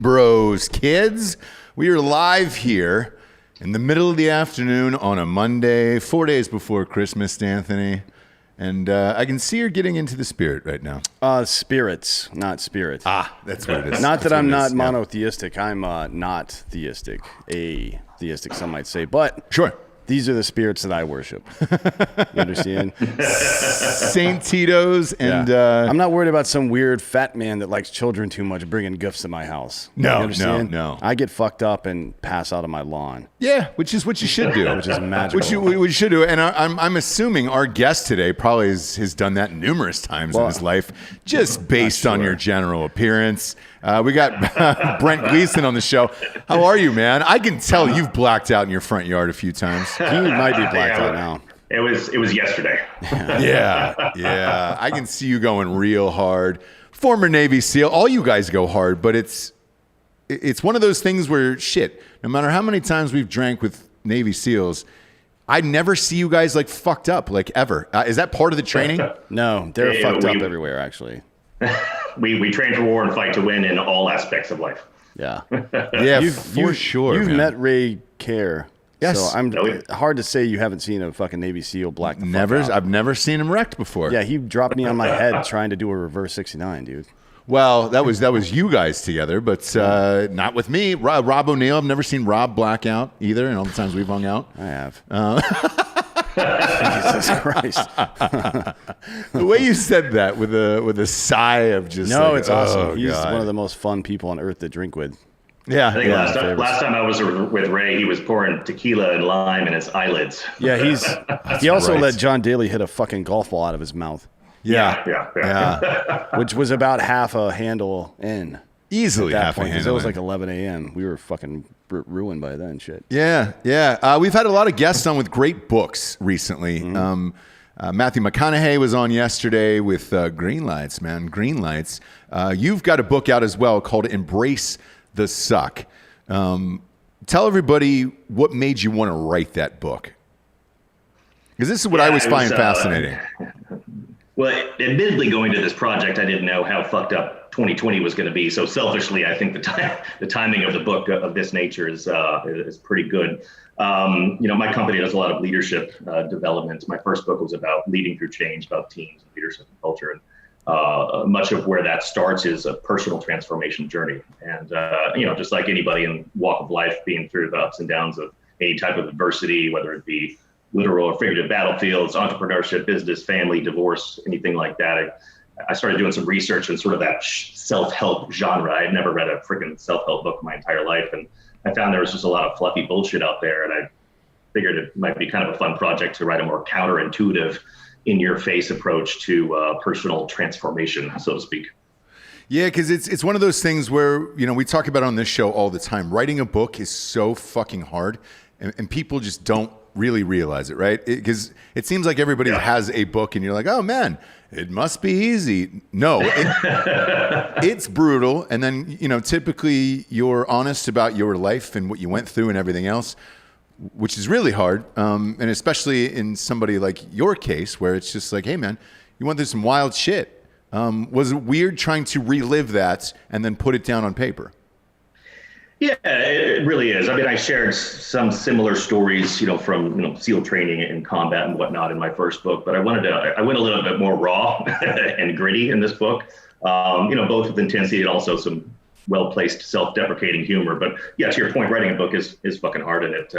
Bros, kids, we are live here in the middle of the afternoon on a Monday, 4 days before Christmas, Anthony. And I can see you're getting into the spirit right now. Spirits, not spirit. That's what it is. Not that I'm not monotheistic. I'm not theistic. Atheistic, some might say. But Sure. these are the spirits that I worship. You understand? Saint Tito's and... Yeah. I'm not worried about some weird fat man that likes children too much bringing gifts to my house. No. I get fucked up and pass out on my lawn. Yeah, which is what you should do. Which is magical. Which we should do. And I'm assuming our guest today probably has done that numerous times in his life, just based on your general appearance. We got Brent Gleeson on the show. How are you, man? I can tell you've blacked out in your front yard a few times. He might be blacked out now. It was yesterday. Yeah. I can see you going real hard. Former Navy SEAL. All you guys go hard, but it's one of those things where, shit, no matter how many times we've drank with Navy SEALs, I never see you guys like fucked up, like ever. Is that part of the training? No, they're fucked up everywhere, actually. We train for war and fight to win in all aspects of life. Yeah. Yeah, for sure. You've man. met Ray Care. Yes. So hard to say you haven't seen a fucking Navy SEAL black the Never. fuck out. I've never seen him wrecked before. Yeah, he dropped me on my head trying to do a reverse 69, dude. Well, that was you guys together, but not with me. Rob O'Neill. I've never seen Rob black out either, and all the times we've hung out. I have. Jesus Christ. The way you said that with a sigh of just it's awesome. Oh, He's God. one of the most fun people on earth to drink with. Yeah. I think last time I was with Ray, he was pouring tequila and lime in his eyelids. Yeah, he also right. let John Daly hit a fucking golf ball out of his mouth. Yeah. Which was about half a handle in. Easily at that half a point, 'cause handle it was in. like 11 a.m. We were fucking ruined by then, shit. Yeah. We've had a lot of guests on with great books recently. Matthew McConaughey was on yesterday with Green Lights, man. Green Lights. You've got a book out as well called Embrace the Suck. Tell everybody what made you want to write that book. Because this is what I always find fascinating. Well, admittedly, going to this project, I didn't know how fucked up 2020 was going to be. So selfishly, I think the timing of the book of this nature is pretty good. My company does a lot of leadership development. My first book was about leading through change, about teams, leadership, and culture. And much of where that starts is a personal transformation journey. And, just like anybody in walk of life, being through the ups and downs of any type of adversity, whether it be literal or figurative battlefields, entrepreneurship, business, family, divorce, anything like that. I started doing some research in sort of that self-help genre. I had never read a freaking self-help book in my entire life. And I found there was just a lot of fluffy bullshit out there. And I figured it might be kind of a fun project to write a more counterintuitive, in-your-face approach to personal transformation, so to speak. Yeah, because it's one of those things where, we talk about it on this show all the time. Writing a book is so fucking hard, and people just don't really realize it, right? Because it seems like everybody has a book, and you're like, oh, man, it must be easy. No, it's brutal. And then, typically you're honest about your life and what you went through and everything else, which is really hard. And especially in somebody like your case, where it's just like, hey, man, you went through some wild shit. Was it weird trying to relive that and then put it down on paper? Yeah, it really is. I mean, I shared some similar stories, from SEAL training and combat and whatnot in my first book, but I went a little bit more raw and gritty in this book. Both with intensity and also some well-placed self-deprecating humor. But yeah, to your point, writing a book is fucking hard, and it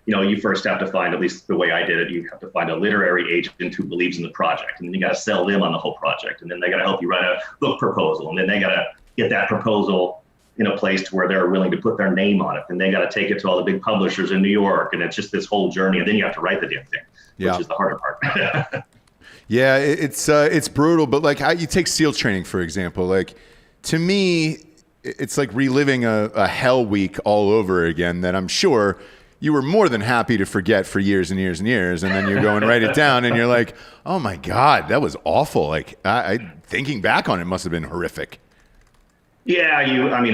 you first have to find, at least the way I did it, you have to find a literary agent who believes in the project, and then you got to sell them on the whole project, and then they got to help you write a book proposal, and then they got to get that proposal in a place to where they're willing to put their name on it, and they got to take it to all the big publishers in New York, and it's just this whole journey, and then you have to write the damn thing, which is the harder part. Yeah, it's brutal, but like you take SEAL training, for example, like to me, it's like reliving a hell week all over again that I'm sure you were more than happy to forget for years and years and years. And then you go and write it down and you're like, oh my God, that was awful. Like thinking back on it must have been horrific. Yeah,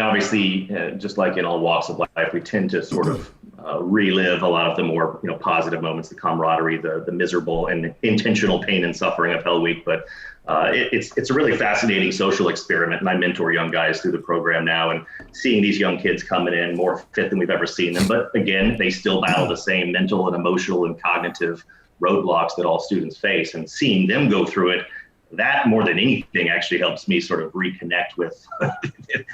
obviously, just like in all walks of life, we tend to sort of relive a lot of the more positive moments, the camaraderie, the miserable and intentional pain and suffering of Hell Week. But it's a really fascinating social experiment, and I mentor young guys through the program now, and seeing these young kids coming in more fit than we've ever seen them. But again, they still battle the same mental and emotional and cognitive roadblocks that all students face, and seeing them go through it, that more than anything actually helps me sort of reconnect with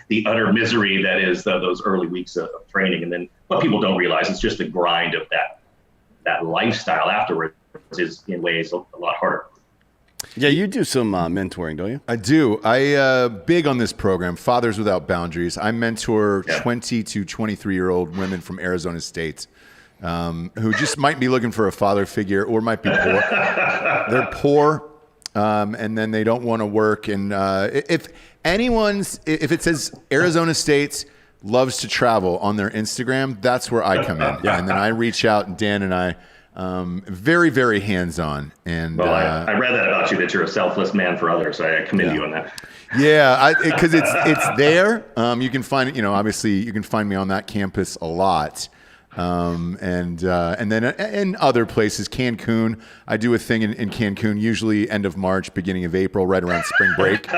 the utter misery that is those early weeks of training. And then what people don't realize is just the grind of that lifestyle afterwards is in ways a lot harder. Yeah, you do some mentoring, don't you? I do. I big on this program, Fathers Without Boundaries. I mentor 20 to 23-year-old women from Arizona State who just might be looking for a father figure or might be poor. They're poor, and then they don't want to work. And if it says Arizona State loves to travel on their Instagram, that's where I come in. Yeah. And then I reach out, and Dan and I, very, very hands-on. And I read that about you, that you're a selfless man for others. So I commend you on that. Yeah, because it's there. You can find it. Obviously, you can find me on that campus a lot. And then in other places, Cancun, I do a thing in Cancun, usually end of March, beginning of April, right around spring break.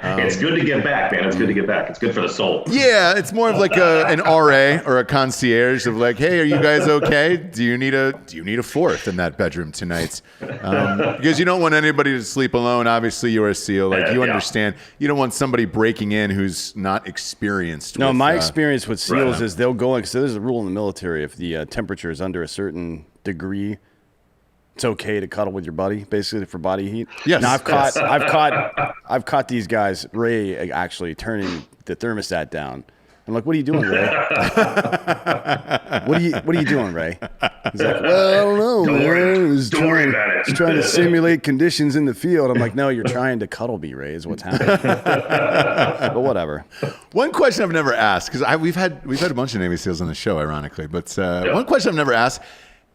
It's good to give back, man. It's good to give back. It's good for the soul. Yeah, it's more of like an RA or a concierge of like, hey, are you guys okay? Do you need a fourth in that bedroom tonight? Because you don't want anybody to sleep alone. Obviously, you're a SEAL. Like you understand. You don't want somebody breaking in who's not experienced. No, my experience with SEALs is they'll go in, because there's a rule in the military, if the temperature is under a certain degree, it's okay to cuddle with your buddy, basically, for body heat. Yes. Now I've caught these guys, Ray actually turning the thermostat down. I'm like, what are you doing, Ray? What are you doing, Ray? He's like, well, I don't know. Don't worry about it. He's trying to simulate conditions in the field. I'm like, no, you're trying to cuddle me, Ray, is what's happening. But whatever. One question I've never asked, because we've had a bunch of Navy SEALs on the show, ironically, but one question I've never asked: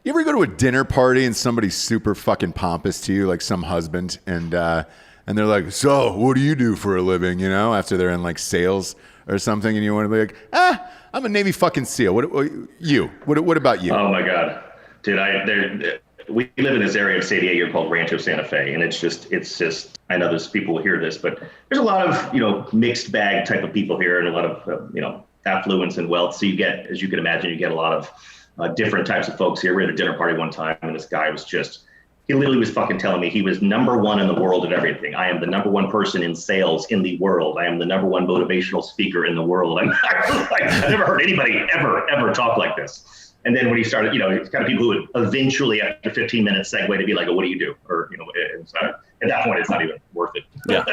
you ever go to a dinner party and somebody's super fucking pompous to you, like some husband, and they're like, so what do you do for a living? After they're in like sales or something, and you want to be like, I'm a Navy fucking SEAL. What about you? Oh my God, dude, we live in this area of San Diego called Rancho Santa Fe, and it's just, I know there's people who hear this, but there's a lot of, mixed bag type of people here, and a lot of, affluence and wealth. So you get, as you can imagine, a lot of different types of folks here. We had a dinner party one time, and this guy was he literally was fucking telling me he was number one in the world at everything. I am the number one person in sales in the world. I am the number one motivational speaker in the world. I've never heard anybody ever talk like this. And then when he started, it's kind of people who would eventually, after 15 minutes, segue to be like, oh, what do you do? Or, and so at that point, it's not even worth it. Yeah.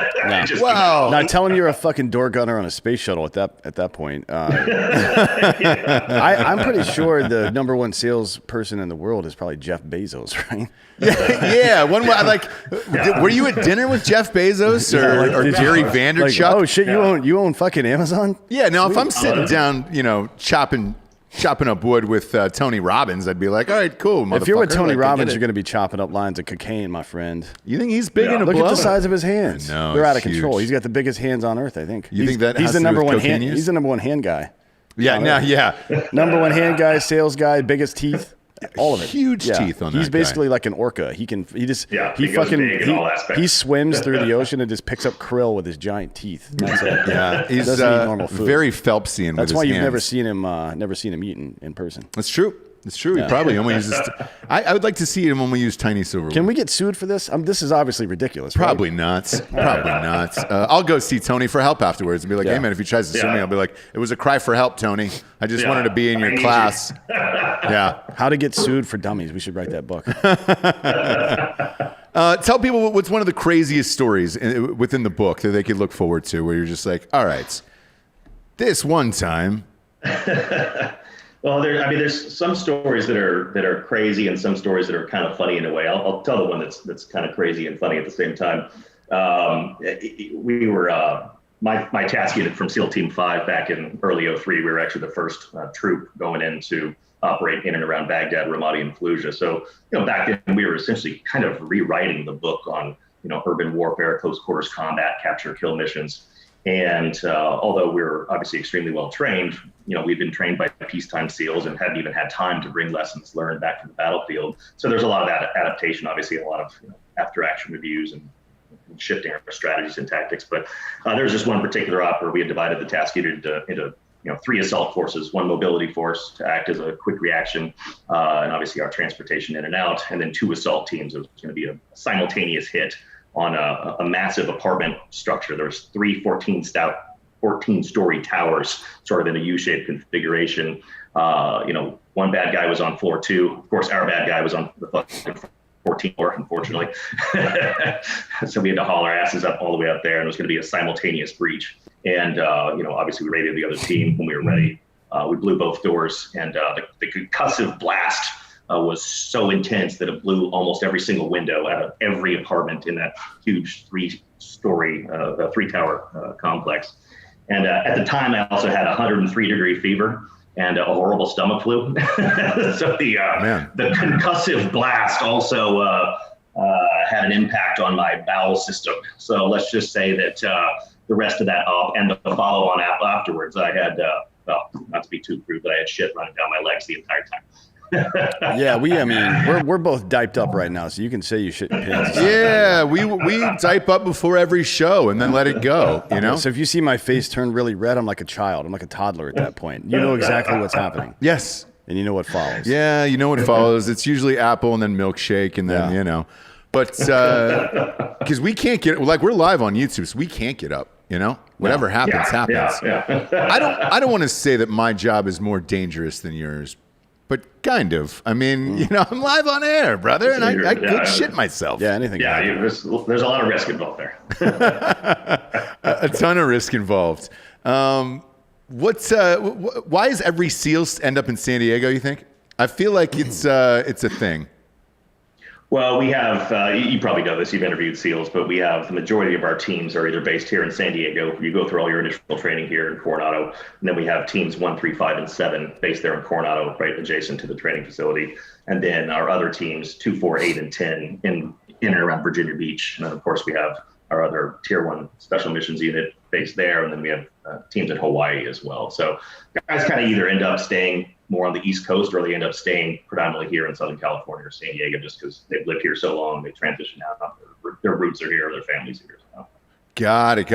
Wow. Now tell him you're a fucking door gunner on a space shuttle at that point. I'm pretty sure the number one salesperson in the world is probably Jeff Bezos, right? Yeah. Were you at dinner with Jeff Bezos or Jerry Vanderchuck? Oh shit, you own fucking Amazon? Yeah. Now, if I'm sitting down, chopping up wood with Tony Robbins, I'd be like, all right, cool, motherfucker. If you're with Tony Robbins, you're going to be chopping up lines of cocaine, my friend. You think he's big in a Look blow? at the size of his hands. No, they're out of huge. control. He's got the biggest hands on earth, I think. You think that he's has the to do number with one cocaine hand? use? He's the number one hand guy. Yeah. Number one hand guy, sales guy, biggest teeth. All of it. Huge teeth on that He's basically guy. like an orca. He goes big in all aspects. He He swims through the ocean and just picks up krill with his giant teeth. That's it. Yeah, he's doesn't eat normal food. very Phelpsian. That's with why his you've hands. never seen him eat in person. That's true. It's true. Yeah. He probably only uses. I would like to see him only use tiny silverware. Can we get sued for this? This is obviously ridiculous. Probably right? not. Probably not. I'll go see Tony for help afterwards and be like, hey, man, if he tries to sue me, I'll be like, it was a cry for help, Tony. I just wanted to be in your class. Yeah. How to get sued for dummies. We should write that book. Tell people what's one of the craziest stories within the book that they could look forward to where you're just like, all right, this one time. Well, there's some stories that are crazy and some stories that are kind of funny in a way. I'll tell the one that's kind of crazy and funny at the same time. We were my task unit from SEAL Team 5 back in early '03. We were actually the first troop going in to operate in and around Baghdad, Ramadi, and Fallujah. So back then we were essentially kind of rewriting the book on urban warfare, close quarters combat, capture, kill missions. And although we were obviously extremely well trained, we'd been trained by peacetime SEALs and hadn't even had time to bring lessons learned back from the battlefield. So there's a lot of adaptation, obviously, a lot of after action reviews and shifting our strategies and tactics. But there was just one particular op where we had divided the task unit into 3 assault forces, 1 mobility force to act as a quick reaction, and obviously our transportation in and out, and then 2 assault teams. It was going to be a simultaneous hit on a massive apartment structure. There was 3 14-story towers, sort of in a U-shaped configuration. One bad guy was on floor 2. Of course, our bad guy was on the fucking 14th floor, unfortunately. So we had to haul our asses up all the way up there, and it was going to be a simultaneous breach. And, obviously we radioed the other team when we were ready. We blew both doors, and the concussive blast was so intense that it blew almost every single window out of every apartment in that huge 3-tower complex. And at the time, I also had 103-degree fever and a horrible stomach flu. So the concussive blast also had an impact on my bowel system. So let's just say that the rest of that op and the follow-on afterwards, I had, not to be too crude, but I had shit running down my legs the entire time. Yeah, we're both diped up right now, so you can say you shit your pants. Yeah, we dipe up before every show and then let it go, So if you see my face turn really red, I'm like a child. I'm like a toddler at that point. You know exactly what's happening. Yes. And you know what follows. Yeah, you know what follows. It's usually apple and then milkshake and then, But because we can't we're live on YouTube, so we can't get up, Whatever happens, happens. Yeah. I don't want to say that my job is more dangerous than yours, but kind of. I mean, I'm live on air, brother, and I could shit myself. Yeah, anything. Yeah, there's a lot of risk involved there. A ton of risk involved. Why does every SEAL end up in San Diego, you think? I feel like it's a thing. Well, we have, you probably know this, you've interviewed SEALs, but we have the majority of our teams are either based here in San Diego. You go through all your initial training here in Coronado, and then we have teams 1, 3, 5, and 7 based there in Coronado, right adjacent to the training facility. And then our other teams, 2, 4, 8, and 10 in and around Virginia Beach. And then, of course, we have our other Tier 1 Special Missions Unit based there, and then we have teams in Hawaii as well. So guys kind of either end up staying more on the East Coast, or they end up staying predominantly here in Southern California or San Diego, just because they've lived here so long, they transition out. Their roots are here, their families are here. So. Got it.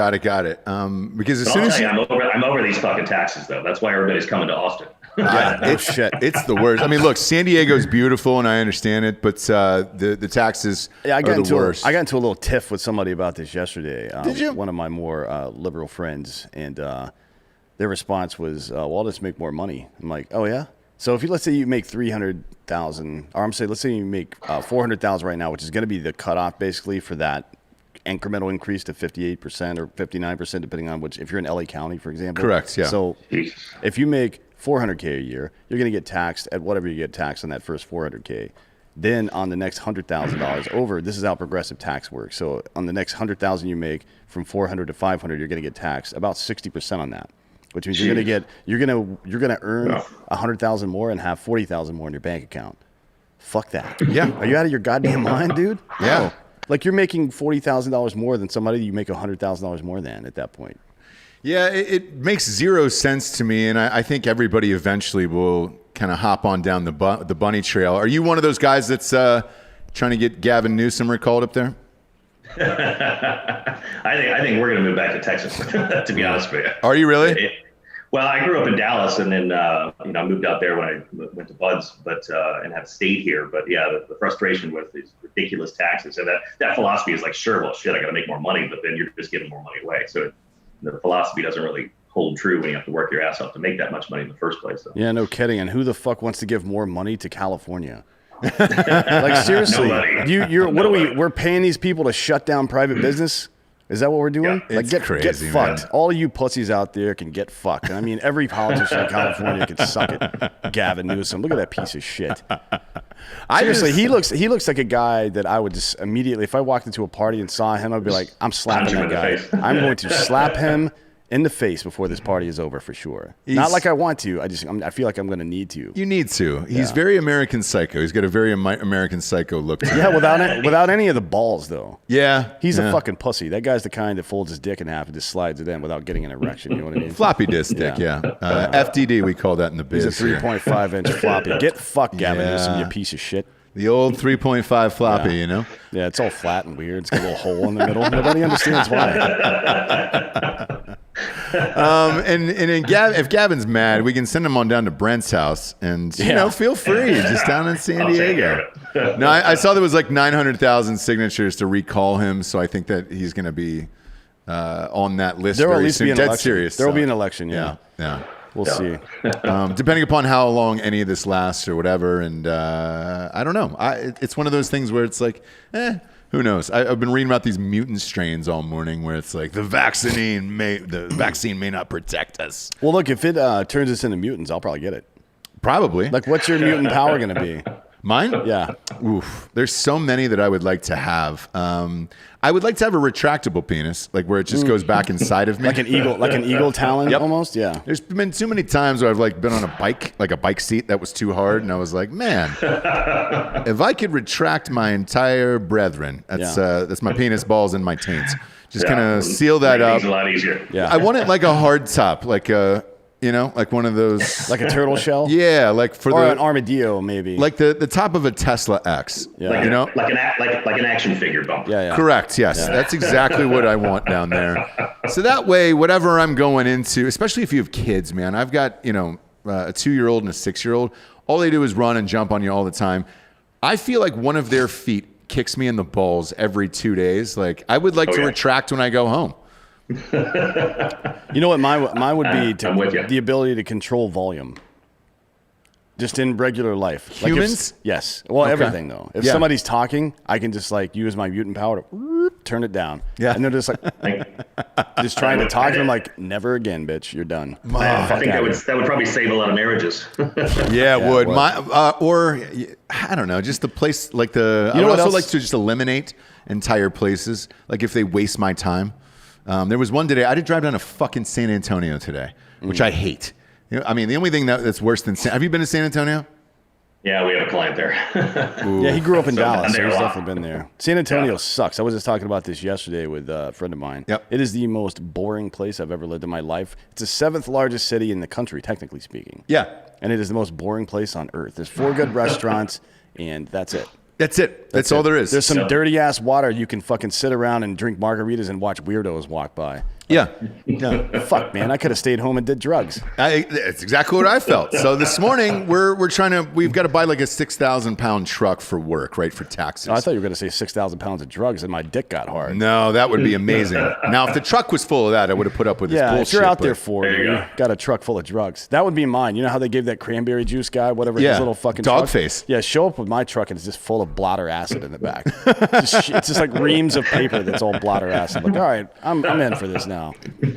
Because as soon as I'm over these fucking taxes, though. That's why everybody's coming to Austin. It's the worst. I mean, look, San Diego's beautiful, and I understand it, but the taxes are the worst. I got into a little tiff with somebody about this yesterday. Did you? One of my more liberal friends, and their response was, well, I'll just make more money. I'm like, oh, yeah? So let's say you make $300,000, or let's say you make $400,000 right now, which is going to be the cutoff basically for that incremental increase to 58% or 59%, depending on if you're in LA County, for example. Correct, yeah. So if you make $400K a year, you're going to get taxed at whatever you get taxed on that first $400K. Then on the next $100,000 over, this is how progressive tax works. So on the next $100,000 you make from 400 to 500, you're going to get taxed about 60% on that. Which means you're gonna earn 100,000 more and have 40,000 more in your bank account. Fuck that. Yeah. Are you out of your goddamn mind, dude? Yeah. No. Like you're making $40,000 more than somebody you make $100,000 more than at that point. Yeah, it makes zero sense to me, and I think everybody eventually will kind of hop on down the bunny trail. Are you one of those guys that's trying to get Gavin Newsom recalled up there? I think we're going to move back to Texas, to be honest with you. Are you really? Well, I grew up in Dallas, and then I moved out there when I went to Buds, and have stayed here. But yeah, the frustration with these ridiculous taxes, and that philosophy is like, sure, well, shit, I got to make more money, but then you're just giving more money away. So the philosophy doesn't really hold true when you have to work your ass off to make that much money in the first place. So. Yeah, no kidding. And who the fuck wants to give more money to California? Like seriously, we're paying these people to shut down private business? Is that what we're doing? Yeah, like get fucked. Man. All you pussies out there can get fucked. And I mean, every politician in California can suck it. Gavin Newsom, look at that piece of shit. Seriously, he looks like a guy that I would just immediately, if I walked into a party and saw him, I'd be like, I'm slapping that guy. I'm going to slap him in the face before this party is over for sure. Not like I want to. I feel like I'm going to need to. You need to. He's very American Psycho. He's got a very American Psycho look to him. Yeah, without any of the balls, though. Yeah. He's a fucking pussy. That guy's the kind that folds his dick in half and just slides it in without getting an erection. You know what I mean? Floppy disk dick, yeah. FDD, we call that in the biz. He's a 3.5-inch floppy. Get fucked, Gavin Newsom, you Yeah. piece of shit. The old 3.5 floppy, you know? Yeah, it's all flat and weird. It's got a little hole in the middle. Nobody understands why. And if Gavin's mad, we can send him on down to Brent's house and, you know, feel free. Just down in San Diego. No, I saw there was like 900,000 signatures to recall him, so I think that he's going to be on that list There will at very least soon. be an Dead election. serious. There will so. be an election, yeah. Yeah. We'll see. Depending upon how long any of this lasts or whatever. And I don't know. It's one of those things where it's like, who knows? I've been reading about these mutant strains all morning where it's like the vaccine may not protect us. Well, look, if it turns us into mutants, I'll probably get it. Probably. Like, what's your mutant power going to be? Mine? Yeah. Oof. There's so many that I would like to have. I would like to have a retractable penis, like where it just goes back inside of me. Like an eagle talon almost? Yeah. There's been too many times where I've like been on a bike, like a bike seat that was too hard, and I was like, man, if I could retract my entire brethren, that's my penis, balls, and my taints. Just kind of seal that up. It's a lot easier. Yeah. I want it like a hard top, like a, you know, like one of those. Like a turtle shell? Yeah, like for Or the an armadillo, maybe. like the top of a Tesla X. Yeah. Like You know? like an action figure bump. Yeah. Correct. Yes, that's exactly what I want down there. So that way, whatever I'm going into, especially if you have kids, man, I've got a 2-year-old and a 6-year-old. All they do is run and jump on you all the time. I feel like one of their feet kicks me in the balls every 2 days. Like I would like to retract when I go home. You know what mine would be I'm with you. the ability to control volume. Just in regular life. Humans? Yes. Well, Okay. everything though. If Yeah. somebody's talking, I can just like use my mutant power to turn it down. Yeah. And they're just like just trying to talk, and I'm like, never again, bitch. You're done. I think that would probably save a lot of marriages. Yeah, it would. it would. Or I don't know, just the place like the. I know would what also else? like to just eliminate entire places. Like if they waste my time. There was one today. I did drive down to fucking San Antonio today, which I hate. You know, I mean, the only thing that's worse than have you been to San Antonio? Yeah, we have a client there. Yeah, he grew up in So, Dallas, I'm so there he's a lot. definitely been there. San Antonio sucks. I was just talking about this yesterday with a friend of mine. Yep. It is the most boring place I've ever lived in my life. It's the 7th largest city in the country, technically speaking. Yeah. And it is the most boring place on earth. There's 4 good restaurants, and that's it. That's it. That's all there is. There's some Yeah. dirty ass water you can fucking sit around and drink margaritas and watch weirdos walk by. Yeah. Fuck, man, I could have stayed home and did drugs. That's exactly what I felt. So this morning we've got to buy like a 6,000-pound truck for work, right? For taxes. Oh, I thought you were going to say 6,000 pounds of drugs and my dick got hard. No, that would be amazing. Now, if the truck was full of that, I would have put up with this Yeah, bullshit. if you're out there but- for it, There you you go. got a truck full of drugs. That would be mine. You know how they gave that cranberry juice guy, whatever, Yeah, his little fucking dog truck? face. Yeah, show up with my truck and it's just full of blotter acid in the back. It's just like reams of paper that's all blotter acid. Like, all right, I'm in for this now.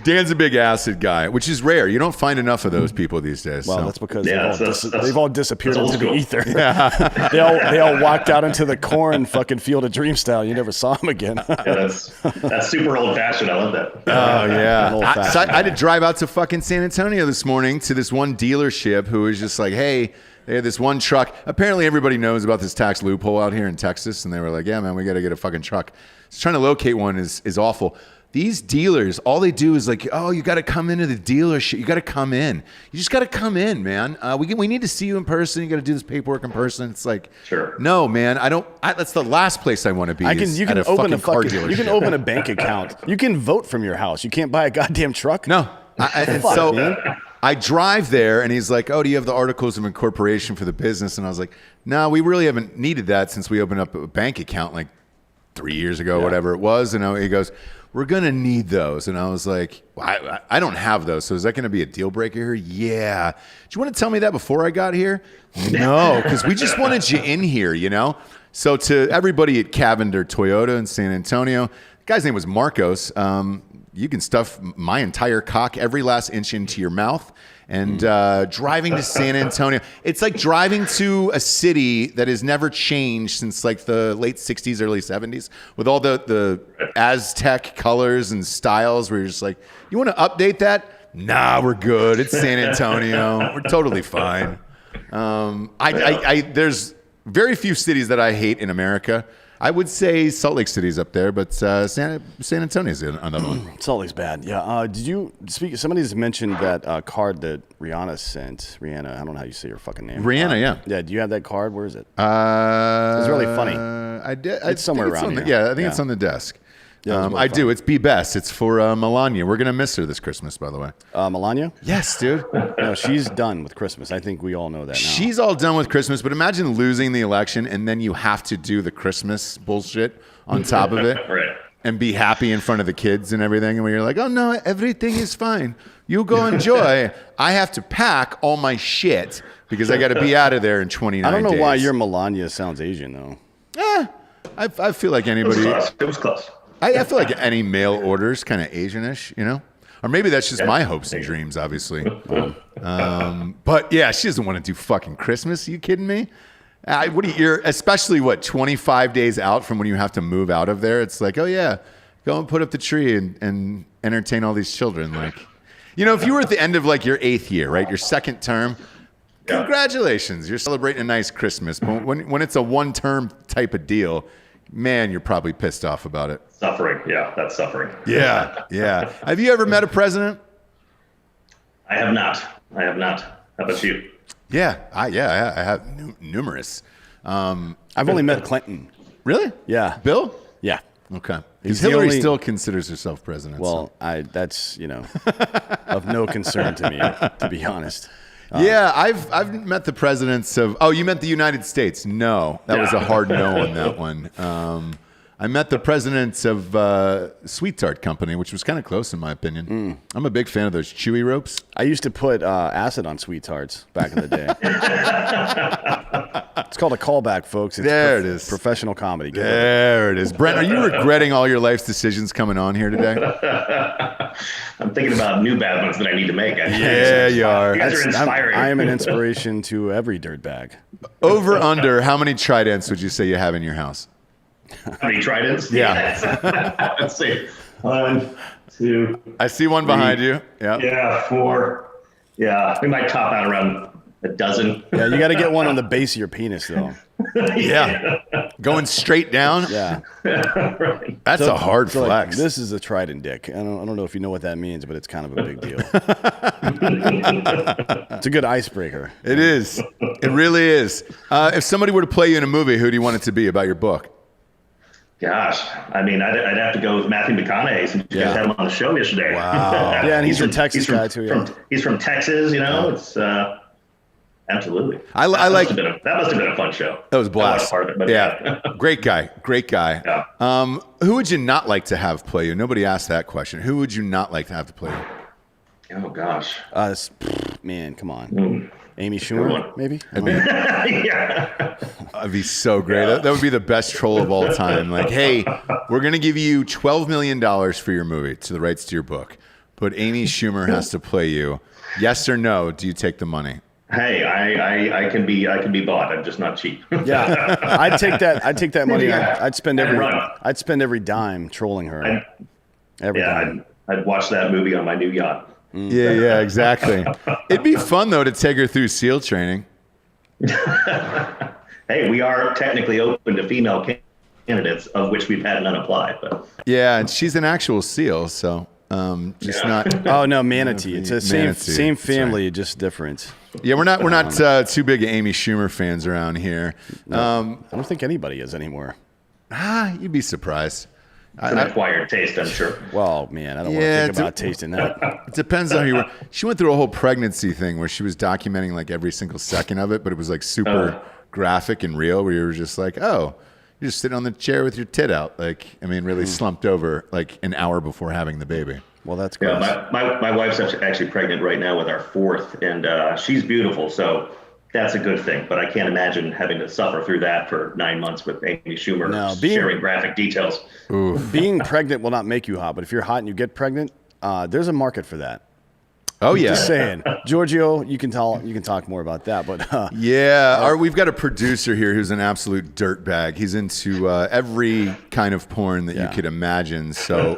Dan's a big acid guy, which is rare. You don't find enough of those people these days. Well, so. that's because Yeah, they've all disappeared that's into old the school. ether. they all walked out into the corn fucking field of dream style. You never saw them again. Yeah, that's super old fashioned. I love that. Oh yeah, old-fashioned I had to drive out to fucking San Antonio this morning to this one dealership who was just like, "Hey, they had this one truck. Apparently, everybody knows about this tax loophole out here in Texas, and they were like, "Yeah, man, we got to get a fucking truck." So trying to locate one is awful. These dealers, all they do is like, "Oh, you got to come into the dealership. You got to come in. You just got to come in, man. We need to see you in person. You got to do this paperwork in person." It's like, Sure. no, man, I don't. that's the last place I want to be. You can at open a car fucking, you can dealership. open a bank account. You can vote from your house. You can't buy a goddamn truck. No. And Fuck, so man. I drive there, and he's like, "Oh, do you have the articles of incorporation for the business?" And I was like, "No, we really haven't needed that since we opened up a bank account like 3 years ago, whatever it was." And he goes, "We're going to need those." And I was like, well, I don't have those. So is that going to be a deal breaker here? Yeah. Do you want to tell me that before I got here? No, because we just wanted you in here, you know? So to everybody at Cavender Toyota in San Antonio, the guy's name was Marcos. you can stuff my entire cock every last inch into your mouth. And driving to San Antonio, it's like driving to a city that has never changed since like the late 60s, early 70s, with all the Aztec colors and styles where you're just like, you want to update that? Nah, we're good. It's San Antonio. We're totally fine. There's very few cities that I hate in America. I would say Salt Lake City's up there, but San Antonio's another one. Salt Lake's bad. Yeah. Did you speak? Somebody's mentioned that card that Rihanna sent. Rihanna, I don't know how you say your fucking name. Rihanna, yeah. Yeah. Do you have that card? Where is it? It's really funny. I did. It's somewhere around here. Yeah, I think it's on the desk. Yeah, I do. It's Be Best. It's for Melania. We're gonna miss her this Christmas, by the way. Melania? Yes, dude. No, she's done with Christmas. I think we all know that now. She's all done with Christmas, but imagine losing the election and then you have to do the Christmas bullshit on top of it, Right. and be happy in front of the kids and everything. And when you're like, oh no, everything is fine. You go enjoy. I have to pack all my shit because I got to be out of there in 29 days. I don't know why your Melania sounds Asian though. I feel like anybody. It was close. I feel like any mail order is kind of Asianish, you know? Or maybe that's just my hopes and dreams, obviously. But yeah, she doesn't want to do fucking Christmas. Are you kidding me? You're especially 25 days out from when you have to move out of there. It's like, oh yeah, go and put up the tree and entertain all these children. Like, you know, if you were at the end of like your 8th year, right? Your second term, congratulations. You're celebrating a nice Christmas. But when it's a one-term type of deal, man, you're probably pissed off about it. Suffering. Yeah, that's suffering. Yeah, yeah. Have you ever met a president? I have not. How about you? Yeah, I have numerous. I've only met Clinton. Really? Yeah. Bill? Yeah. Okay. He's Because the Hillary only- still considers herself president. Well, that's of no concern to me, to be honest. Yeah, I've met the presidents of. Oh, you meant the United States? No, that was a hard no on that one. I met the presidents of Sweet Tart Company, which was kind of close in my opinion. I'm a big fan of those chewy ropes. I used to put acid on sweet tarts back in the day. It's called a callback, folks. It's There it is. Professional comedy. Get with it. There it is. Brent, are you regretting all your life's decisions coming on here today? I'm thinking about new bad ones that I need to make. Yeah, you are. You guys are inspiring. I am an inspiration to every dirtbag. Over under, how many tridents would you say you have in your house? How many tridents? Yeah. Let's see. 1, 2. I see one behind you. Yeah. Yeah, 4. Yeah, we might top out around a dozen. Yeah, you got to get one on the base of your penis, though. Yeah. Going straight down? Yeah. Right. That's a hard So, like, flex. this is a trident dick. I don't know if you know what that means, but it's kind of a big deal. It's a good icebreaker. It is. It really is. If somebody were to play you in a movie, who do you want it to be about your book? Gosh, I mean, I'd have to go with Matthew McConaughey since you guys had him on the show yesterday. Wow. Yeah, and he's a Texas guy, too, yeah. He's from Texas, you know. It's absolutely. I that like- that must have been a fun show. That was I blast. watched part of it, but Yeah. Great guy. Great guy. Yeah. Who would you not like to have play you? Nobody asked that question. Who would you not like to have to play you? Oh gosh. Man, come on. Hmm. Amy one. Schumer, maybe? Yeah. That'd be so great. That would be the best troll of all time. Like, hey, we're going to give you $12 million for your movie, to the rights to your book. But Amy Schumer has to play you. Yes or no, do you take the money? Hey, I can be bought. I'm just not cheap. Yeah, I'd take that money. Yeah. I'd spend I'd every run. every dime trolling her. Every dime. I'd watch that movie on my new yacht. Yeah, exactly. It'd be fun, though, to take her through SEAL training. Hey, we are technically open to female candidates, of which we've had none apply. But Yeah, and she's an actual SEAL, so just not. Oh no, manatee. It's the same Manatee. That's family, just different. Yeah, we're not too big Amy Schumer fans around here. I don't think anybody is anymore. You'd be surprised. it's an acquired taste, I'm sure. Well, man, I don't want Yeah, to think about tasting that. It depends on who you were. She went through a whole pregnancy thing where she was documenting like every single second of it, but it was like super graphic and real, where you were just like, oh, you're just sitting on the chair with your tit out. Like, I mean, really slumped over like an hour before having the baby. Well, that's Yeah, gross. my wife's actually pregnant right now with our 4th, and she's beautiful. So that's a good thing. But I can't imagine having to suffer through that for 9 months with Amy Schumer sharing graphic details. Being pregnant will not make you hot, but if you're hot and you get pregnant, there's a market for that. Oh yeah, just saying, Giorgio, you can talk more about that. But we've got a producer here who's an absolute dirtbag. He's into every kind of porn that you could imagine. So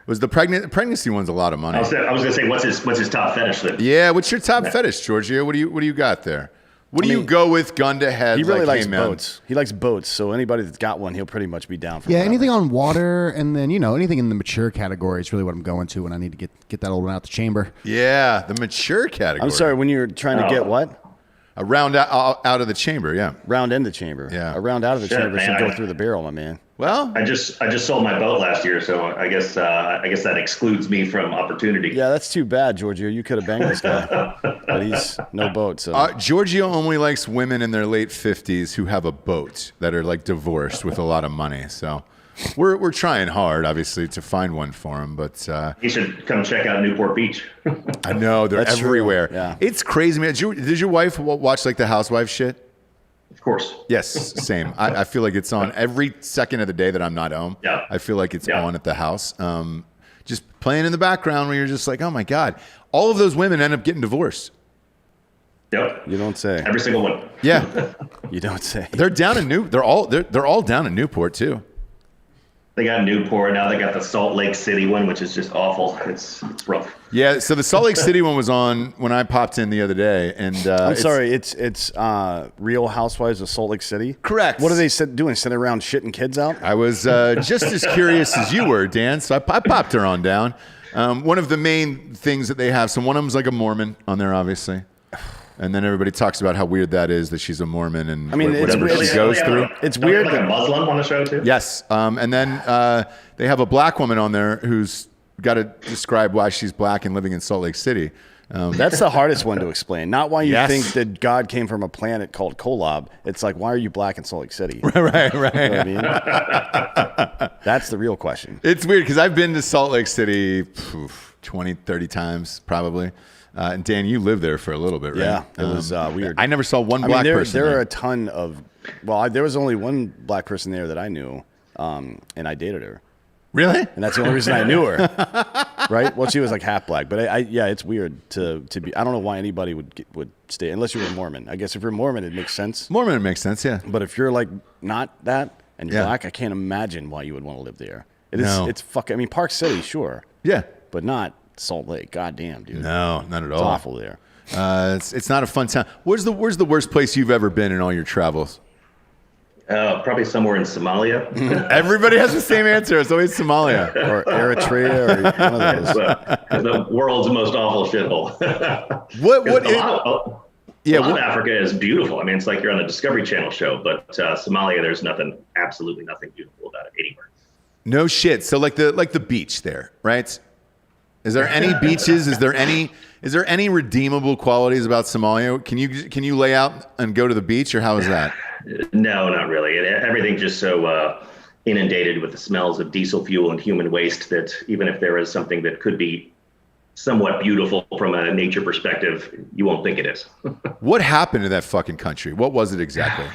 the pregnancy one's a lot of money. I was gonna say, what's his top fetish then? Yeah, what's your top fetish, Giorgio? What do you got there? What do you go with, gun to head? He really likes boats. He likes boats, so anybody that's got one, he'll pretty much be down for. Yeah, anything on water, and then anything in the mature category is really what I'm going to when I need to get that old one out the chamber. Yeah, the mature category. I'm sorry, when you're trying to get what? A round out of the chamber, yeah. Round in the chamber. Yeah. A round out of the chamber should go through the barrel, my man. Well, I just sold my boat last year, so I guess that excludes me from opportunity. Yeah, that's too bad, Giorgio. You could have banged this guy, but he's no boat. So Giorgio only likes women in their late 50s who have a boat that are like divorced with a lot of money. So we're trying hard, obviously, to find one for him. But he should come check out Newport Beach. I know they're everywhere. Yeah. It's crazy, man. Did your wife watch like the housewife shit? Of course. Yes, same. I feel like it's on every second of the day that I'm not home. Yeah. I feel like it's on at the house. Just playing in the background where you're just like, oh my God. All of those women end up getting divorced. Yep. You don't say. Every single one. Yeah. You don't say. They're down in they're all down in Newport too. They got Newport, now they got the Salt Lake City one, which is just awful. It's rough. Yeah, so the Salt Lake City one was on when I popped in the other day, and I'm sorry, it's Real Housewives of Salt Lake City. Correct. What are they doing? Sitting around shitting kids out? I was just as curious as you were, Dan. So I popped her on down. One of the main things that they have, so one of them's like a Mormon on there, obviously. And then everybody talks about how weird that is that she's a Mormon and whatever she goes through. It's weird. Like a Muslim on the show too. Yes, and then they have a black woman on there who's got to describe why she's black and living in Salt Lake City. That's the hardest one to explain. Not why you think that God came from a planet called Kolob. It's like, why are you black in Salt Lake City? Right. You know what I mean? That's the real question. It's weird because I've been to Salt Lake City 20, 30 times probably. And Dan, you lived there for a little bit, right? Yeah, it was weird. I never saw one black person there are a ton of, there was only one black person there that I knew, and I dated her. Really? And that's the only reason I knew her. Right? Well, she was like half black, but it's weird to be. I don't know why anybody would stay unless you were Mormon. I guess if you're Mormon, it makes sense. Mormon, it makes sense, yeah. But if you're like not that and you're black, I can't imagine why you would want to live there. It's fucking. I mean, Park City, sure. Yeah, but not Salt Lake. God damn, dude. No, not at all. It's awful there. It's not a fun town. Where's the worst place you've ever been in all your travels? Probably somewhere in Somalia. Everybody has the same answer. It's always Somalia or Eritrea or one of those. The world's most awful shithole. A lot of Africa is beautiful. I mean, it's like you're on a Discovery Channel show, but Somalia, there's absolutely nothing beautiful about it anywhere. No shit. So like the beach there, right? Is there any beaches? Is there any redeemable qualities about Somalia? Can you lay out and go to the beach, or how is that? No, not really. Everything's just so inundated with the smells of diesel fuel and human waste that even if there is something that could be somewhat beautiful from a nature perspective, you won't think it is. What happened to that fucking country? What was it exactly?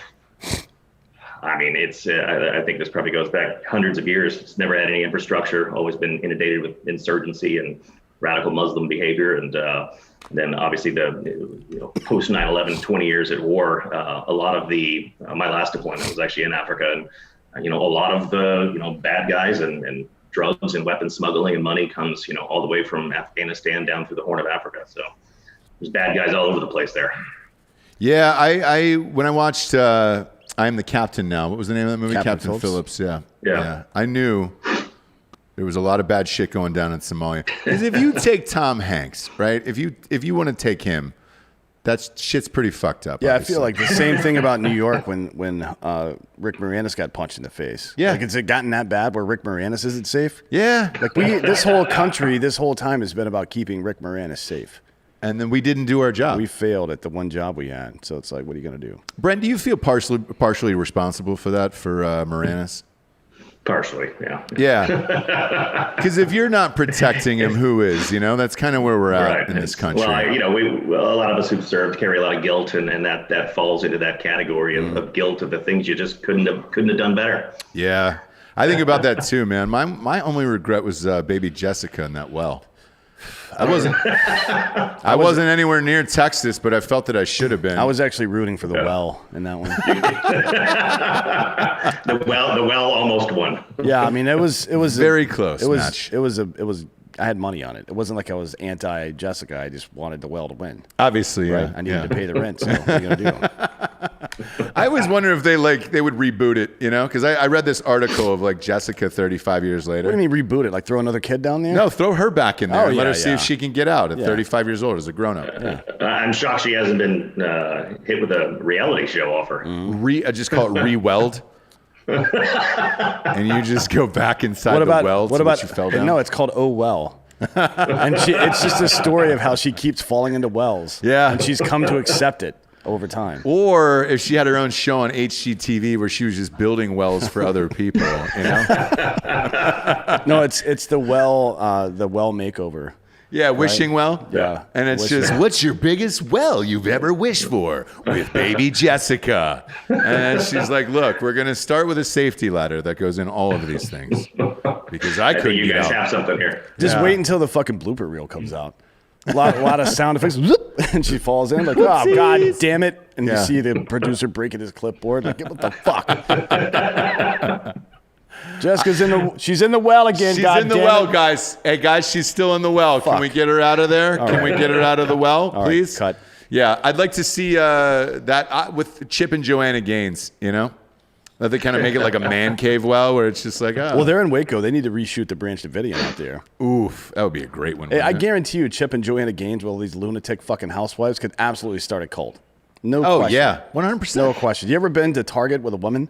I mean, I think this probably goes back hundreds of years. It's never had any infrastructure, always been inundated with insurgency and radical Muslim behavior. And then obviously the post 9/11, 20 years at war, a lot of my last deployment was actually in Africa. And, a lot of the, bad guys and drugs and weapons smuggling and money comes, all the way from Afghanistan down through the Horn of Africa. So there's bad guys all over the place there. Yeah, when I watched I Am the Captain Now. What was the name of that movie? Captain Phillips. Yeah. I knew there was a lot of bad shit going down in Somalia. Because if you take Tom Hanks, right? If you want to take him, that shit's pretty fucked up. Yeah, obviously. I feel like the same thing about New York when Rick Moranis got punched in the face. Yeah. Like, has it gotten that bad where Rick Moranis isn't safe? Yeah. Like this whole country, this whole time has been about keeping Rick Moranis safe. And then we didn't do our job. We failed at the one job we had. So it's like, what are you going to do? Brent, do you feel partially responsible for that, for Moranis? Partially, yeah. Yeah. Because if you're not protecting him, who is? You know, that's kind of where we're at in this country. Well, you know, a lot of us who've served carry a lot of guilt, and that falls into that category of guilt of the things you just couldn't have done better. Yeah. I think about that too, man. My only regret was baby Jessica in that well. I wasn't anywhere near Texas, but I felt that I should have been. I was actually rooting for the well in that one. The well almost won. Yeah, I mean it was very close. Match. It was. I had money on it. It wasn't like I was anti Jessica. I just wanted the well to win. Obviously, Right? yeah. I needed to pay the rent. So what are you gonna do? I always wonder if they would reboot it, you know? Because I read this article of like Jessica 35 years later. What do you mean reboot it? Like throw another kid down there? No, throw her back in there Oh, and let yeah, her see yeah. if she can get out at 35 years old as a grown up. Yeah. I'm shocked she hasn't been hit with a reality show offer. I just call it re-weld. And you just go back inside the well to what you fell down. No, it's called Oh Well. And it's just a story of how she keeps falling into wells. Yeah. And she's come to accept it over time. Or if she had her own show on HGTV where she was just building wells for other people, you know? No, it's the well makeover. Yeah, wishing well. Yeah. And it's just, what's your biggest well you've ever wished for? With baby Jessica. And she's like, look, we're going to start with a safety ladder that goes in all of these things. Because I couldn't you get guys out. have something here. Just wait until the fucking blooper reel comes out. A lot of sound effects. And she falls in like, oh, God damn it. And you see the producer breaking his clipboard. Like, what the fuck? Jessica's she's in the well again. She's in the well, guys. Hey, guys, she's still in the well. Can we get her out of there? Can we get her out of the well, please? Cut. Yeah, I'd like to see that with Chip and Joanna Gaines, you know? That they kind of make it like a man cave well where it's just like, oh. Well, they're in Waco. They need to reshoot the Branch Davidian out there. Oof, that would be a great one. Hey, I wouldn't it? guarantee you, Chip and Joanna Gaines, with all these lunatic fucking housewives, could absolutely start a cult. No Oh, question. yeah, 100%. No question. You ever been to Target with a woman?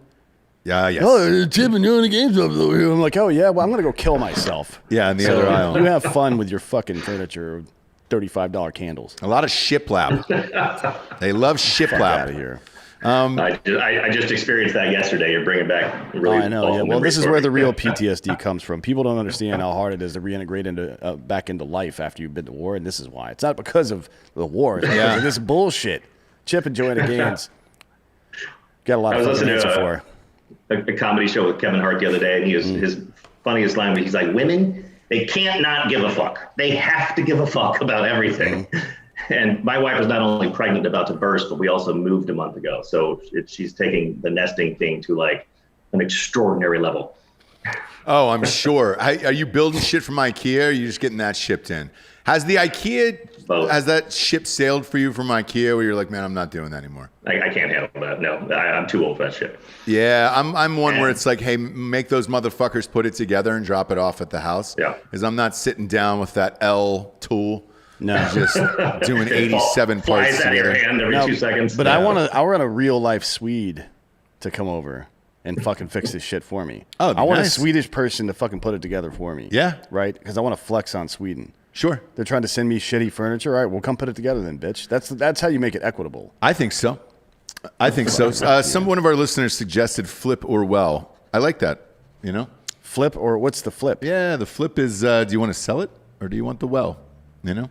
Yeah, yes. Oh, Chip and Joanna Gaines over here. I'm like, oh, yeah, well, I'm going to go kill myself. Yeah, in the other aisle. You have fun with your fucking furniture, $35 candles. A lot of shiplap. They love shiplap. Out of here. I just experienced that yesterday. You're bringing back really. I know. Yeah. Well, this is where the real PTSD comes from. People don't understand how hard it is to reintegrate into back into life after you've been to war, and this is why. It's not because of the war. It's because of this bullshit. Chip and Joanna Gaines got a lot of fucking answer for. A comedy show with Kevin Hart the other day, and his funniest line was, he's like, women, they can't not give a fuck. They have to give a fuck about everything. And my wife is not only pregnant about to burst, but we also moved a month ago. So she's taking the nesting thing to like an extraordinary level. Oh, I'm sure. Are you building shit from IKEA, or are you just getting that shipped in? Has the IKEA, Both. has that ship sailed for you from IKEA where you're like, man, I'm not doing that anymore? I can't handle that. No, I'm too old for that shit. Yeah, I'm one where it's like, hey, make those motherfuckers put it together and drop it off at the house. Yeah. Because I'm not sitting down with that L tool. No. Just doing 87 parts Flies out of your together. hand every 2 seconds. But I want a real life Swede to come over and fucking fix this shit for me. Oh, that'd be I want nice. a Swedish person to fucking put it together for me. Yeah. Right? Because I want to flex on Sweden. Sure. They're trying to send me shitty furniture. All right, well, come put it together then, bitch. That's how you make it equitable. I think so. One of our listeners suggested flip or well. I like that, you know? Flip, or what's the flip? Yeah, the flip is, do you want to sell it or do you want the well, you know?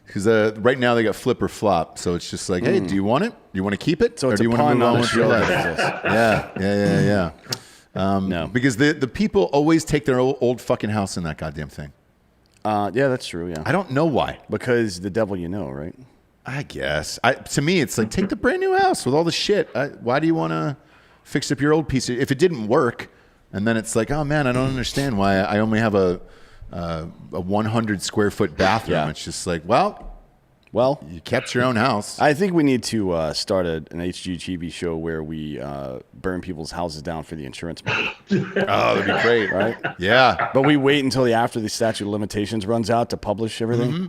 Because right now they got flip or flop. So it's just like, hey, do you want it? Do you want to keep it? So it's or do you a want to pun move on on a with your show life? that exists. Yeah. No. Because the people always take their old fucking house in that goddamn thing. Yeah, that's true, yeah. I don't know why. Because the devil you know, right? I guess. To me, it's like, take the brand new house with all the shit. Why do you want to fix up your old piece? If it didn't work, and then it's like, oh man, I don't understand why I only have a 100 square foot bathroom. Yeah. It's just like, well, you kept your own house. I think we need to start an HGTV show where we burn people's houses down for the insurance money. Oh, that'd be great, right? Yeah. But we wait until after the statute of limitations runs out to publish everything. Mm-hmm.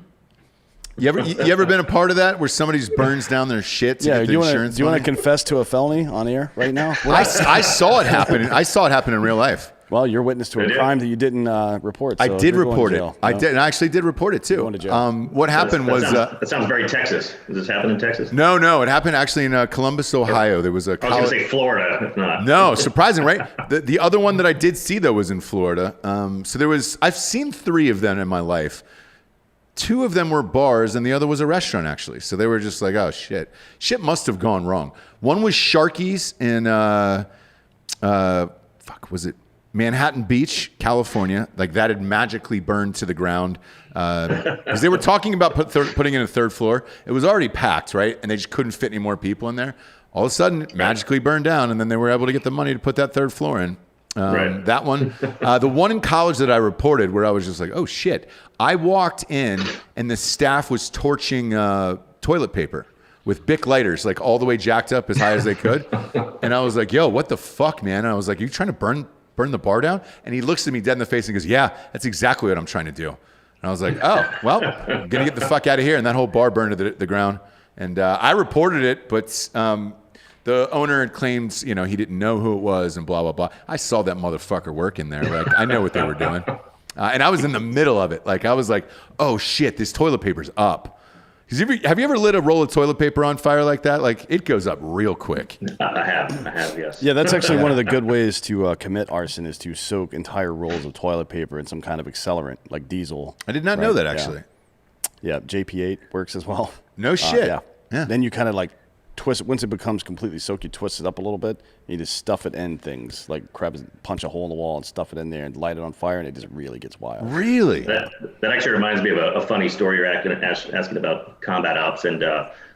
You ever been a part of that where somebody just burns down their shit to get the insurance do you want money? to confess to a felony on air right now? I saw it happen. I saw it happen in real life. Well, you're witness to a crime that you didn't report. So I did you're going to report it. jail. I No? did. And I actually did report it too. Going to jail. What happened was that sounds very Texas. Does this happen in Texas? no. It happened actually in Columbus, Ohio. There was a I was going college. to say Florida, if not. No, surprising, right? The other one that I did see though was in Florida. So I've seen 3 of them in my life. 2 of them were bars, and the other was a restaurant actually. So they were just like, oh shit must have gone wrong. One was Sharky's in was it Manhattan Beach, California? Like that had magically burned to the ground because they were talking about putting in a 3rd floor. It was already packed, right? And they just couldn't fit any more people in there. All of a sudden, it magically burned down, and then they were able to get the money to put that 3rd floor in. Right. That one, the one in college that I reported, where I was just like, "Oh shit!" I walked in, and the staff was torching toilet paper with Bic lighters, like all the way jacked up as high as they could. And I was like, "Yo, what the fuck, man?" And I was like, "You trying to burn the bar down?" And he looks at me dead in the face and goes, "Yeah, that's exactly what I'm trying to do." And I was like, "Oh, well, I'm gonna get the fuck out of here." And that whole bar burned to the ground. And I reported it, but. The owner had claimed, he didn't know who it was and blah, blah, blah. I saw that motherfucker working there. Like, I know what they were doing. And I was in the middle of it. Like, I was like, oh, shit, this toilet paper's up. Have you ever lit a roll of toilet paper on fire like that? Like, it goes up real quick. I have, yes. Yeah, that's actually one of the good ways to commit arson is to soak entire rolls of toilet paper in some kind of accelerant, like diesel. I did not know that, actually. Yeah, JP8 works as well. No shit. Yeah. Yeah. Then you kind of like twist it. Once it becomes completely soaked, you twist it up a little bit. You just stuff it in things like punch a hole in the wall and stuff it in there and light it on fire, and it just really gets wild. Really? That actually reminds me of a funny story you're asking about combat ops, and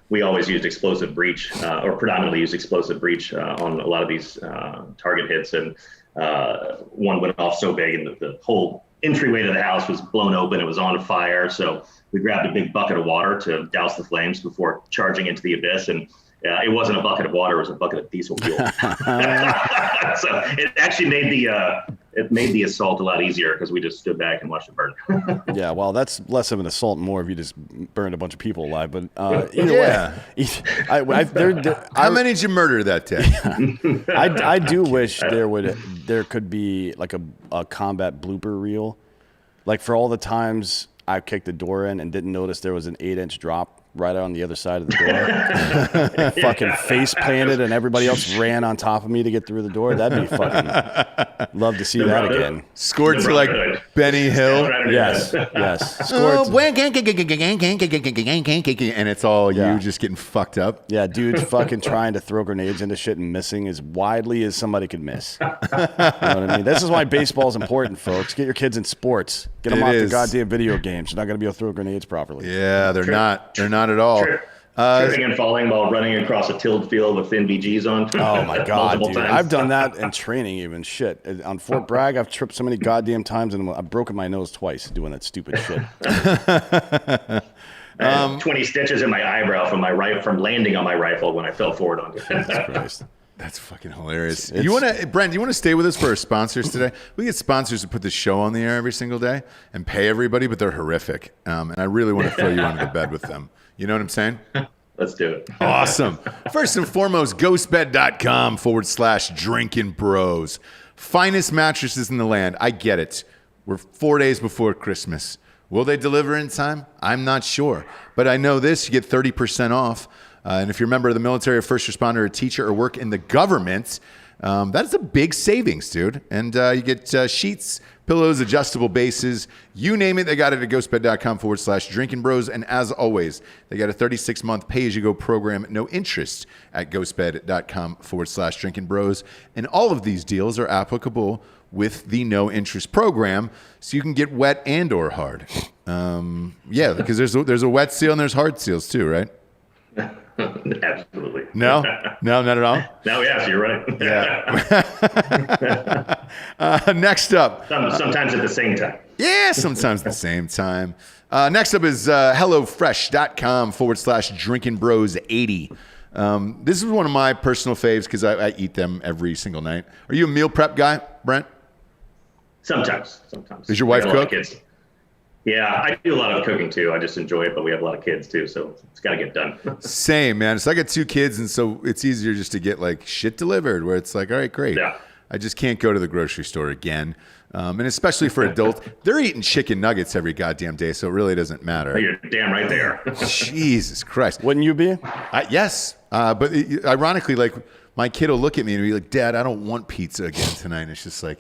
we always used explosive breach, or predominantly used explosive breach on a lot of these target hits, and one went off so big, and the whole entryway to the house was blown open. It was on fire, so we grabbed a big bucket of water to douse the flames before charging into the abyss, and it wasn't a bucket of water; it was a bucket of diesel fuel. So it actually made the assault a lot easier because we just stood back and watched it burn. Yeah, well, that's less of an assault, and more if you just burned a bunch of people alive. But either way, How many did you murder that day? I do wish there could be like a combat blooper reel, like for all the times I kicked the door in and didn't notice there was an 8-inch drop right on the other side of the door. Fucking face planted and everybody else ran on top of me to get through the door. That'd be fucking love to see that again. Scored to like Benny Hill. Yes. Scored. And it's all you just getting fucked up. Yeah, dude fucking trying to throw grenades into shit and missing as widely as somebody could miss. You know what I mean? This is why baseball is important, folks. Get your kids in sports. Get them off the goddamn video games. They're not going to be able to throw grenades properly. Yeah, they're not. They're not at all. Tripping and falling while running across a tilled field with thin BGs on. Oh my god, dude! times. I've done that in training. Even shit on Fort Bragg, I've tripped so many goddamn times, and I've broken my nose twice doing that stupid shit. 20 stitches in my eyebrow from landing on my rifle when I fell forward onto it. Christ. That's fucking hilarious. Brent, do you want to stay with us for our sponsors today? We get sponsors to put this show on the air every single day and pay everybody, but they're horrific. And I really want to throw you under the bed with them. You know what I'm saying? Let's do it. Awesome. First and foremost, ghostbed.com/Drinkin Bros. Finest mattresses in the land. I get it. We're 4 days before Christmas. Will they deliver in time? I'm not sure. But I know this, you get 30% off. And if you're a member of the military, a first responder, a teacher, or work in the government, that's a big savings, dude. And you get sheets, pillows, adjustable bases, you name it. They got it at ghostbed.com/Drinkin Bros. And as always, they got a 36-month pay-as-you-go program, no interest at ghostbed.com/Drinkin Bros. And all of these deals are applicable with the no interest program, so you can get wet and or hard. Yeah, because there's a wet seal and there's hard seals too, right? Absolutely. No, not at all. No, yes, you're right. Yeah. Next up. Sometimes at the same time. Yeah, sometimes at the same time. Next up is HelloFresh.com/DrinkinBros80. This is one of my personal faves because I eat them every single night. Are you a meal prep guy, Brent? Sometimes. Does your wife cook? Yeah, I do a lot of cooking too. I just enjoy it, but we have a lot of kids too, so it's got to get done. Same, man. So I got 2 kids, and so it's easier just to get like shit delivered where it's like, all right, great. Yeah. I just can't go to the grocery store again. And especially for adults, they're eating chicken nuggets every goddamn day, so it really doesn't matter. You're damn right there. Jesus Christ. Wouldn't you be? Yes. But ironically, like, my kid will look at me and be like, Dad, I don't want pizza again tonight. And it's just like,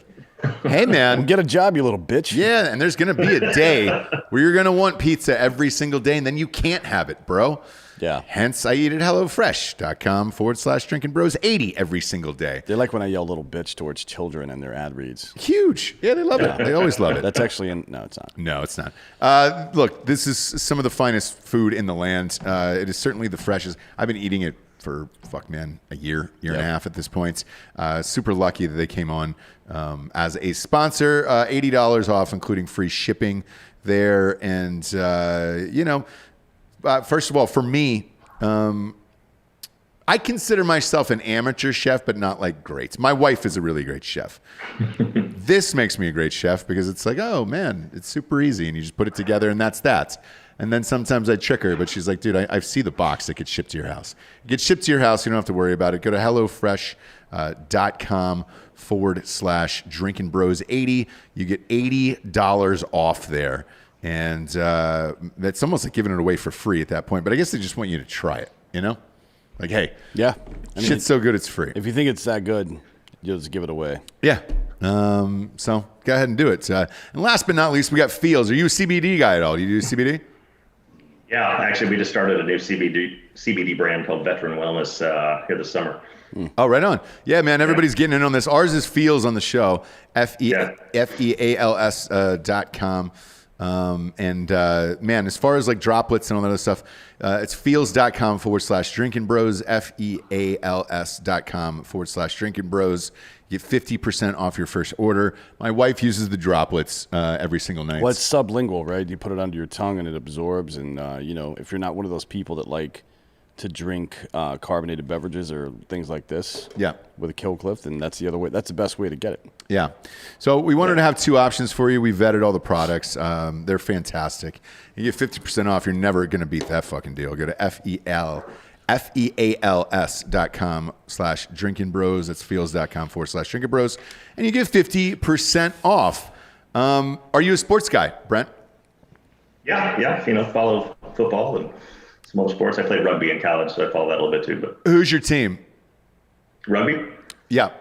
hey, man. Get a job, you little bitch. Yeah, and there's going to be a day where you're going to want pizza every single day, and then you can't have it, bro. Yeah. Hence, I eat at HelloFresh.com/DrinkinBros80 every single day. They like when I yell little bitch towards children in their ad reads. Huge. Yeah, they love it. They always love it. That's actually no, it's not. No, it's not. Look, this is some of the finest food in the land. It is certainly the freshest. I've been eating it for, a year and a half at this point. Super lucky that they came on as a sponsor. $80 off, including free shipping there. And, first of all, for me, I consider myself an amateur chef, but not like great. My wife is a really great chef. This makes me a great chef because it's like, oh man, it's super easy, and you just put it together, and that's that. And then sometimes I trick her, but she's like, dude, I see the box that gets shipped to your house. It gets shipped to your house, you don't have to worry about it. Go to HelloFresh.com/DrinkinBros80. You get $80 off there. And that's almost like giving it away for free at that point. But I guess they just want you to try it, Like, hey, Yeah. shit's so good it's free. If you think it's that good, you'll just give it away. Yeah. So go ahead and do it. And last but not least, we got Feels. Are you a CBD guy at all? Do you do CBD? Yeah, actually, we just started a new CBD brand called Veteran Wellness here this summer. Oh, right on. Yeah, man, everybody's getting in on this. Ours is Feels on the show, FEALS.com. Man, as far as like droplets and all that other stuff, it's feels.com/drinkinbros, FEALS.com/drinkinbros. You get 50% off your first order. My wife uses the droplets every single night. Well, it's sublingual, right? You put it under your tongue and it absorbs. And, if you're not one of those people that like to drink carbonated beverages or things like this with a Kill Cliff, then that's the other way. That's the best way to get it. Yeah. So we wanted to have two options for you. We vetted all the products. They're fantastic. You get 50% off. You're never going to beat that fucking deal. Go to FEALS.com/drinkinbros. That's feels.com/drinkinbros. And you get 50% off. Are you a sports guy, Brent? Yeah. Follow football and some other sports. I played rugby in college, so I follow that a little bit too. But who's your team? Rugby? Yeah.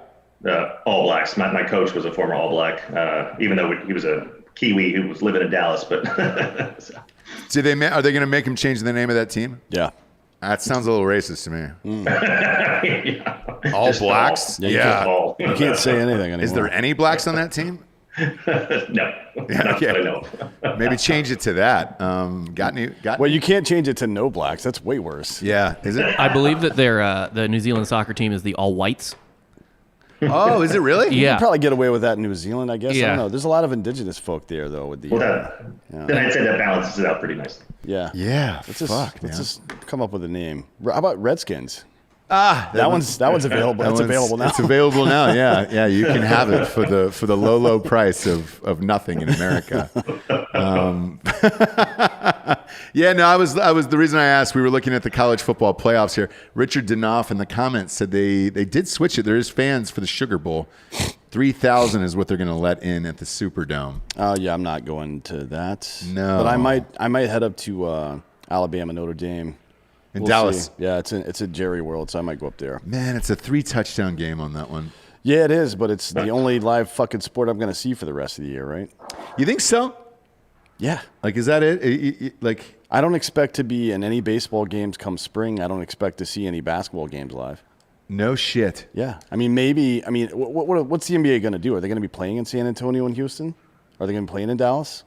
All Blacks. My coach was a former All Black, even though he was a Kiwi who was living in Dallas. But so. Are they going to make him change the name of that team? Yeah. That sounds a little racist to me. Yeah. All Blacks? You can't say anything anymore. Is there any blacks on that team? No. Yeah, okay. No. Maybe change it to that. Well, you can't change it to no blacks. That's way worse. Yeah, is it? I believe that the New Zealand soccer team is the All Whites. Oh, is it really? You Yeah. can probably get away with that in New Zealand, I guess. I Yeah. don't know. There's a lot of indigenous folk there, though. With the Then I'd say that balances it out pretty nicely. yeah. Yeah. Let's man. just come up with a name. How about Redskins? That one's available. It's available now. It's available now. Yeah. You can have it for the low price of nothing in America. I was the reason I asked. We were looking at the college football playoffs here. Richard Danoff in the comments said they did switch it. There is fans for the Sugar Bowl. 3,000 is what they're going to let in at the Superdome. Oh yeah, I'm not going to that. No, but I might head up to Alabama, Notre Dame. In Dallas. See. Yeah, it's a Jerry World, so I might go up there. Man, it's a 3-touchdown game on that one. Yeah, it is, but it's the only live fucking sport I'm going to see for the rest of the year, right? You think so? Yeah. Like, is that it? I don't expect to be in any baseball games come spring. I don't expect to see any basketball games live. No shit. Yeah. What's the NBA going to do? Are they going to be playing in San Antonio and Houston? Are they going to be playing in Dallas?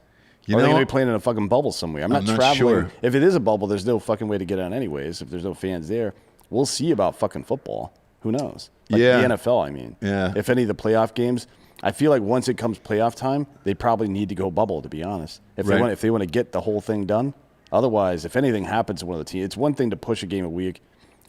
Are they going to be playing in a fucking bubble somewhere? I'm not traveling. Sure. If it is a bubble, there's no fucking way to get on anyways. If there's no fans there, we'll see about fucking football. Who knows? The NFL, I mean. Yeah. If any of the playoff games, I feel like once it comes playoff time, they probably need to go bubble, to be honest. If they want to get the whole thing done. Otherwise, if anything happens to one of the teams, it's one thing to push a game a week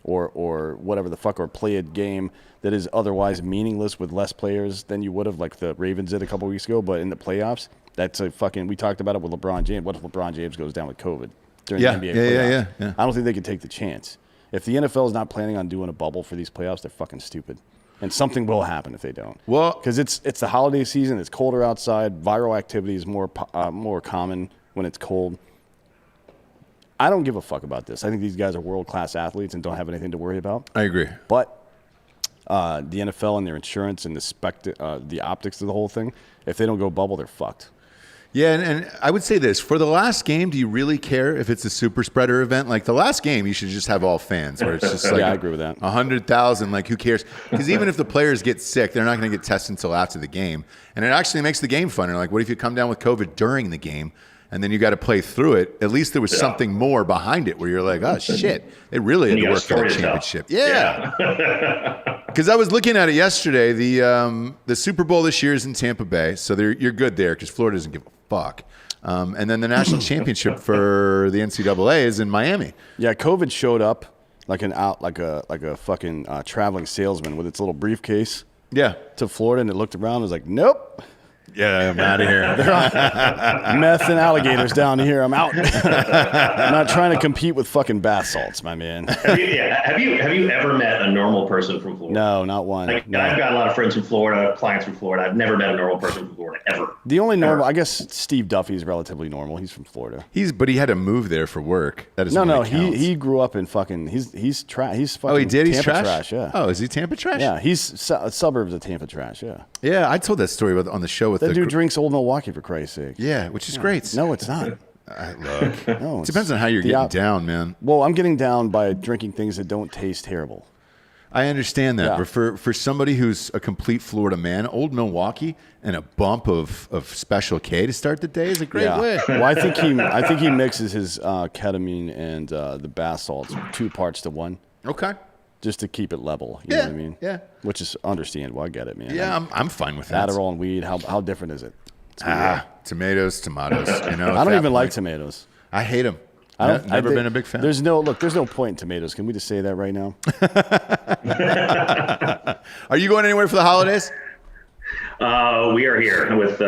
or whatever the fuck, or play a game that is otherwise meaningless with less players than you would have, like the Ravens did a couple weeks ago. But in the playoffs, that's we talked about it with LeBron James. What if LeBron James goes down with COVID during the NBA playoffs? Yeah. I don't think they could take the chance. If the NFL is not planning on doing a bubble for these playoffs, they're fucking stupid. And something will happen if they don't. Well, because it's the holiday season. It's colder outside. Viral activity is more common when it's cold. I don't give a fuck about this. I think these guys are world-class athletes and don't have anything to worry about. I agree. But the NFL and their insurance and the optics of the whole thing, if they don't go bubble, they're fucked. Yeah, and I would say this. For the last game, do you really care if it's a super spreader event? Like the last game, you should just have all fans where it's just like I agree with that. 100,000, like who cares? Because even if the players get sick, they're not going to get tested until after the game. And it actually makes the game funner. Like what if you come down with COVID during the game and then you got to play through it? At least there was something more behind it where you're like, oh, shit. They really had to work for the championship. Yeah. Because I was looking at it yesterday. The Super Bowl this year is in Tampa Bay, so you're good there because Florida doesn't give a fuck. And then the national championship for the NCAA is in Miami. Yeah, COVID showed up like a fucking traveling salesman with its little briefcase. Yeah. To Florida, and it looked around and was like, nope. Yeah, I'm out of here. Meth and alligators down here. I'm out. I'm not trying to compete with fucking bath salts, my man. Have you ever met a normal person from Florida? No, not one. Like, No. I've got a lot of friends from Florida, clients from Florida. I've never met a normal person from Florida ever. The only normal, I guess, Steve Duffy's relatively normal. He's from Florida. But he had to move there for work. That is No, counts. he grew up in fucking. He's fucking. Oh, he did. He's Tampa trash. Yeah. Oh, is he Tampa trash? Yeah, he's suburbs of Tampa trash. Yeah. Yeah, I told that story on the show with That dude drinks Old Milwaukee for Christ's sake. Yeah, which is great. No, it's not. Look, No, it depends on how you're getting down, man. Well, I'm getting down by drinking things that don't taste terrible. I understand that, Yeah. but for somebody who's a complete Florida man, Old Milwaukee and a bump of Special K to start the day is a great way. Well, I think he mixes his ketamine and the bath salts 2 parts to 1. Okay. Just to keep it level. You know what I mean? Yeah. Which is understandable. I get it, man. Yeah, I'm fine with that. Adderall and weed. How different is it? Tomatoes. You know, I don't even like tomatoes. I hate them. I've Never been a big fan. There's no point in tomatoes. Can we just say that right now? Are you going anywhere for the holidays? We are here with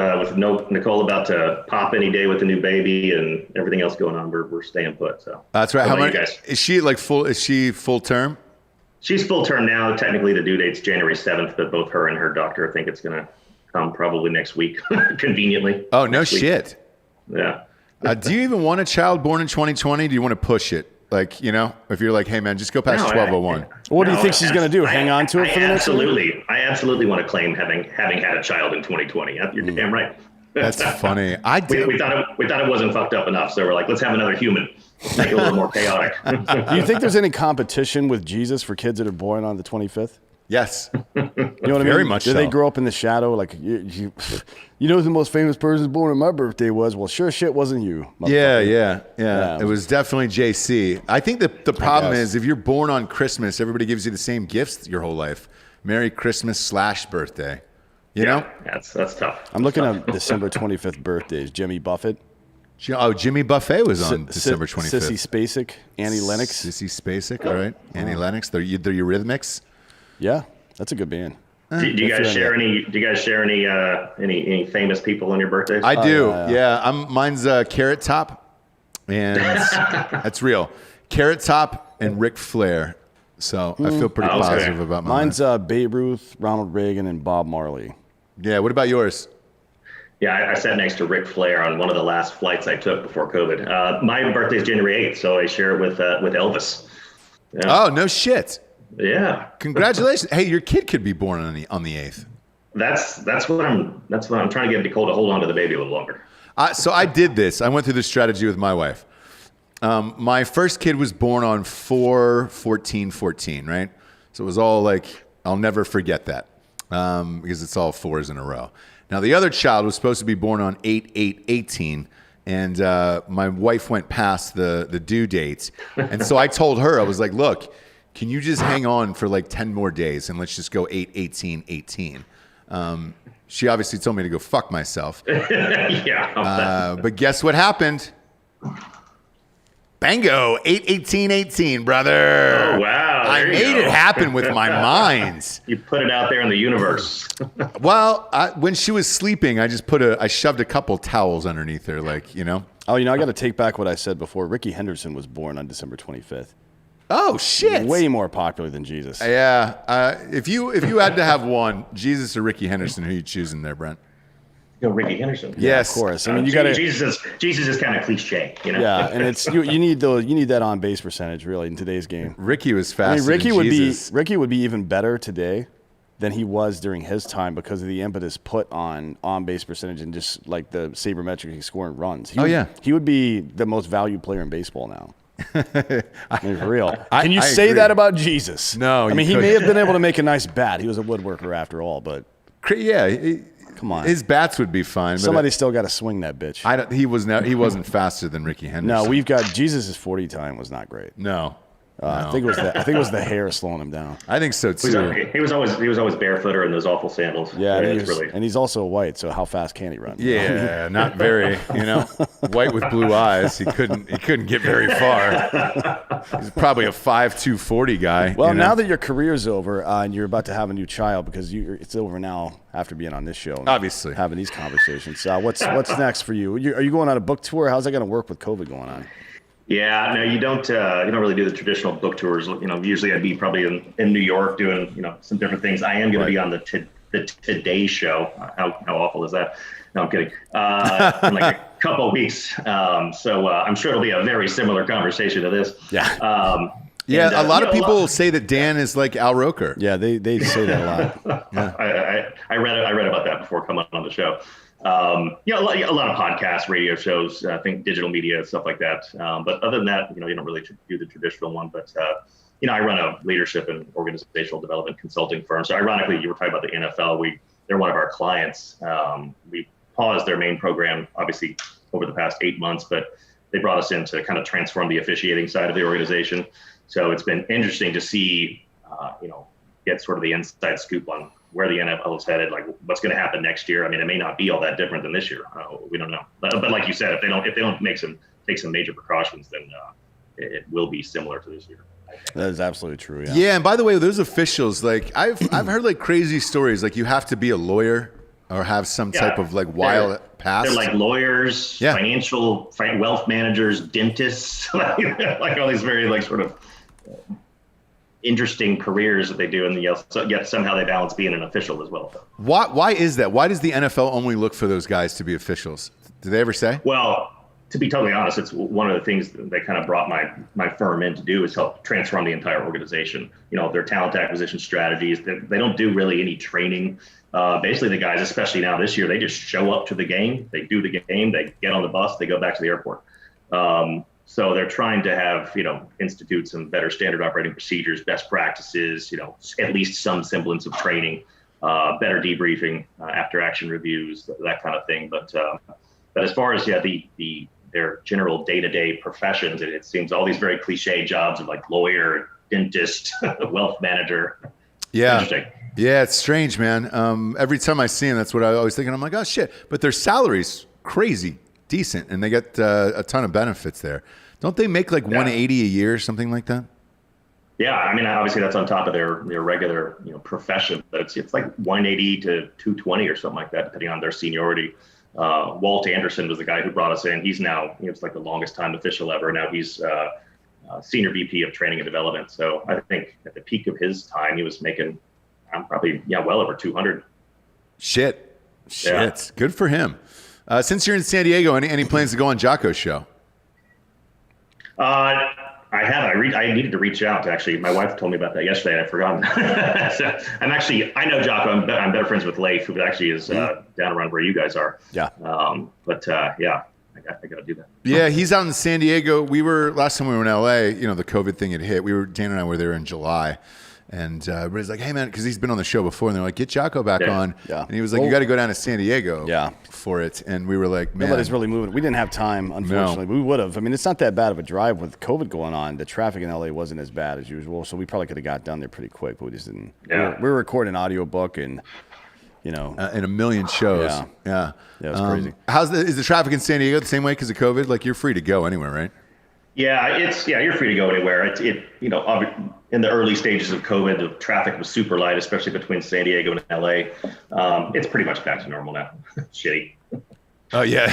Nicole about to pop any day with the new baby and everything else going on. We're staying put. So That's right. How How about many? you guys? Is she like full? Is she full term? She's full term now. Technically, the due date's January 7th, but both her and her doctor think it's going to come probably next week, conveniently. Oh, no Next week. shit. Yeah. Do you even want a child born in 2020? Do you want to push it? Like, you know, if you're like, hey, man, just go past 1201. What do you think she's going to do? Hang on to it for the next year? I absolutely want to claim having had a child in 2020. You're damn right. That's funny. I did. We thought it wasn't fucked up enough, so we're like, let's have another human. Make it a little more chaotic. Do you think there's any competition with Jesus for kids that are born on the 25th? Yes. You know what I mean? Very much Do they so. grow up in the shadow? Like, you know who the most famous person born on my birthday was? Well, sure shit wasn't you. Yeah. Yeah. It was definitely JC. I think that the problem guess. is if you're born on Christmas, everybody gives you the same gifts your whole life. Merry Christmas / birthday. You know? That's tough. I'm looking at December 25th birthdays. Jimmy Buffett. Oh, Jimmy Buffet was on December 25th. Sissy Spacek. Annie Lennox. Sissy Spacek, all right. Annie Lennox. They're Eurythmics. Yeah, that's a good band. Do you guys share any? Do you guys share any famous people on your birthdays? I do. Yeah. Mine's Carrot Top, and that's real. Carrot Top and Ric Flair. So I feel pretty positive about mine. Mine's Babe Ruth, Ronald Reagan, and Bob Marley. Yeah. What about yours? Yeah, I sat next to Ric Flair on one of the last flights I took before COVID. My birthday's January 8th, so I share it with Elvis. Yeah. Oh, no shit. Yeah. Congratulations. Hey, your kid could be born on the 8th. That's what I'm trying to get Nicole to hold on to the baby a little longer. So I did this. I went through this strategy with my wife. My first kid was born on 4/14/14, right? So it was all like, I'll never forget that because it's all 4s in a row. Now, the other child was supposed to be born on 8/8/18, and my wife went past the due dates. And so I told her, I was like, look, can you just hang on for like 10 more days and let's just go 8/18/18? She obviously told me to go fuck myself. Yeah. But guess what happened? Bango, 8/18/18, brother. Oh, wow. I There you made go. it happen with my mind. You put it out there in the universe. Well, when she was sleeping, I shoved a couple towels underneath her, like, you know. Oh, I got to take back what I said before. Ricky Henderson was born on December 25th. Oh shit! Way more popular than Jesus. Yeah. If you had to have one, Jesus or Ricky Henderson, who you choosing there, Brent? Ricky Henderson. Yes, of course. I mean, you got to. Jesus is kind of cliche, you know. Yeah, and it's you need that on base percentage really in today's game. Ricky was fast. I mean, Ricky would be even better today than he was during his time because of the impetus put on base percentage and just like the sabermetric scoring runs. He would be the most valued player in baseball now. I mean, for real. Can you say agree. that about Jesus? No. I mean, he may have been able to make a nice bat. He was a woodworker after all, but Yeah. come on. His bats would be fine. Somebody's still got to swing that bitch. He wasn't faster than Ricky Henderson. No, we've got Jesus' 40 time was not great. No. I think it was the hair slowing him down. I think so too. He was always barefooter in those awful sandals. Yeah, really. and he's also white, so how fast can he run? Yeah, not very. White with blue eyes. He couldn't get very far. He's probably a 5'2", 40 guy. Well, now that your career's over and you're about to have a new child, because it's over now after being on this show, and obviously having these conversations. What's next for you? Are you going on a book tour? How's that going to work with COVID going on? Yeah, no, you don't really do the traditional book tours. Usually I'd be probably in New York doing some different things. I am going to be on the Today Show. How awful is that? No, I'm kidding. In like a couple of weeks. So I'm sure it'll be a very similar conversation to this. Yeah. A lot of people say that Dan is like Al Roker. Yeah, they say that a lot. Yeah. I read about that before coming on the show. A lot of podcasts, radio shows, I think digital media, stuff like that. But other than that, you don't really do the traditional one. But, I run a leadership and organizational development consulting firm. So ironically, you were talking about the NFL. They're one of our clients. We paused their main program, obviously, over the past 8 months, but they brought us in to kind of transform the officiating side of the organization. So it's been interesting to see, get sort of the inside scoop on where the NFL is headed, like what's going to happen next year. I mean, it may not be all that different than this year. We don't know. But like you said, if they don't take some major precautions, then it will be similar to this year. That is absolutely true. Yeah. Yeah, and by the way, those officials, like I've heard like crazy stories, like you have to be a lawyer or have some type of like wild past. They're like lawyers, financial wealth managers, dentists, like all these very like sort of interesting careers that they do, and yet somehow they balance being an official as well. Why is that? Why does the NFL only look for those guys to be officials? Do they ever say? Well, to be totally honest, it's one of the things that kind of brought my firm in to do is help transform the entire organization. Their talent acquisition strategies. They don't do really any training. Basically, the guys, especially now this year, they just show up to the game. They do the game. They get on the bus. They go back to the airport. So they're trying to have, institute some better standard operating procedures, best practices, at least some semblance of training, better debriefing, after action reviews, that kind of thing. But as far as, their general day-to-day professions, it seems all these very cliche jobs of like lawyer, dentist, wealth manager. Yeah. Interesting. Yeah, it's strange, man. Every time I see them, that's what I always think. And I'm like, oh, shit. But their salary's crazy decent, and they get a ton of benefits there. Don't they make like 180 a year or something like that? Yeah, I mean, obviously that's on top of their regular profession, but it's like 180 to 220 or something like that, depending on their seniority. Walt Anderson was the guy who brought us in. He's now it's like the longest time official ever. Now he's senior VP of training and development. So I think at the peak of his time, he was making probably well over 200. Shit, good for him. Since you're in San Diego, any plans to go on Jocko's show? I have. I needed to reach out. Actually, my wife told me about that yesterday, and I've forgotten. So I know Jocko. I'm better friends with Leif, who actually is down around where you guys are. Yeah. I got to do that. Yeah, he's out in San Diego. Last time we were in LA, the COVID thing had hit. Dan and I were there in July. And everybody's like, hey, man, because he's been on the show before. And they're like, get Jocko back on. Yeah. And he was like, you got to go down to San Diego for it. And we were like, man. Nobody's really moving. We didn't have time, unfortunately. No. We would have. I mean, it's not that bad of a drive with COVID going on. The traffic in LA wasn't as bad as usual. So we probably could have got down there pretty quick, but we just didn't. Yeah. We were recording an audio book and, in a million shows. Yeah. Yeah, it was crazy. Is the traffic in San Diego the same way because of COVID? Like, you're free to go anywhere, right? Yeah, you're free to go anywhere. In the early stages of COVID, the traffic was super light, especially between San Diego and LA. It's pretty much back to normal now. Shitty. Oh yeah.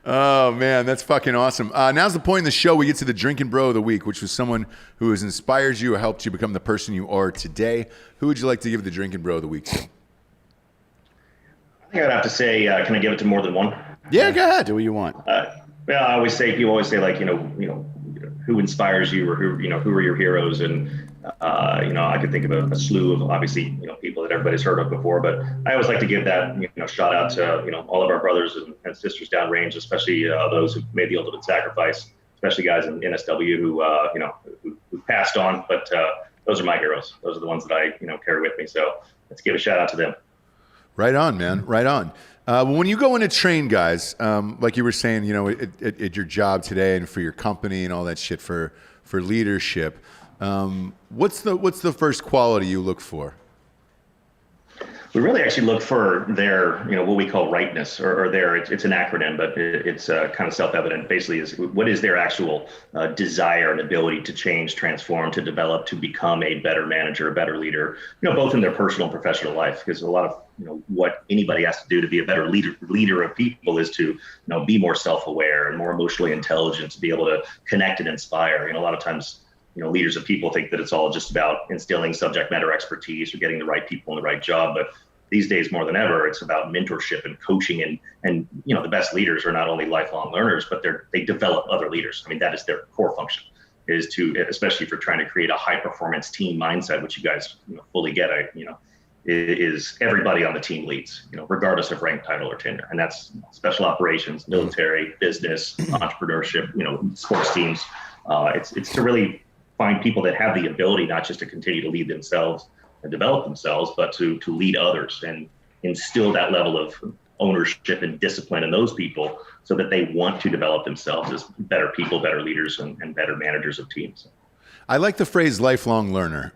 Oh man, that's fucking awesome. Now's the point in the show we get to the Drinkin' Bro of the week, which was someone who has inspired you or helped you become the person you are today. Who would you like to give the Drinkin' Bro of the week to? I think I'd have to say, can I give it to more than one? Yeah, go ahead. Do what you want. Well, people always say like, who inspires you, or who are your heroes? And, I could think of a slew of obviously, people that everybody's heard of before, but I always like to give that, shout out to, all of our brothers and sisters downrange, especially those who made the ultimate sacrifice, especially guys in NSW who passed on, but those are my heroes. Those are the ones that I, carry with me. So let's give a shout out to them. Right on, man. Right on. When you go in to train guys, like you were saying, at your job today and for your company and all that shit for leadership, what's the first quality you look for? We really actually look for their, what we call rightness, or their, it's an acronym, but it's kind of self-evident. Basically, is what is their actual desire and ability to change, transform, to develop, to become a better manager, a better leader, both in their personal and professional life. Because a lot of, what anybody has to do to be a better leader of people is to, be more self-aware and more emotionally intelligent, to be able to connect and inspire. A lot of times, leaders of people think that it's all just about instilling subject matter expertise or getting the right people in the right job. But these days, more than ever, it's about mentorship and coaching. And the best leaders are not only lifelong learners, but they develop other leaders. I mean, that is their core function, is to, especially if you're trying to create a high performance team mindset, which you guys fully get, is everybody on the team leads, regardless of rank, title, or tenure. And that's special operations, military, business, entrepreneurship, sports teams. It's to really find people that have the ability not just to continue to lead themselves and develop themselves, but to lead others and instill that level of ownership and discipline in those people so that they want to develop themselves as better people, better leaders, and better managers of teams. I like the phrase lifelong learner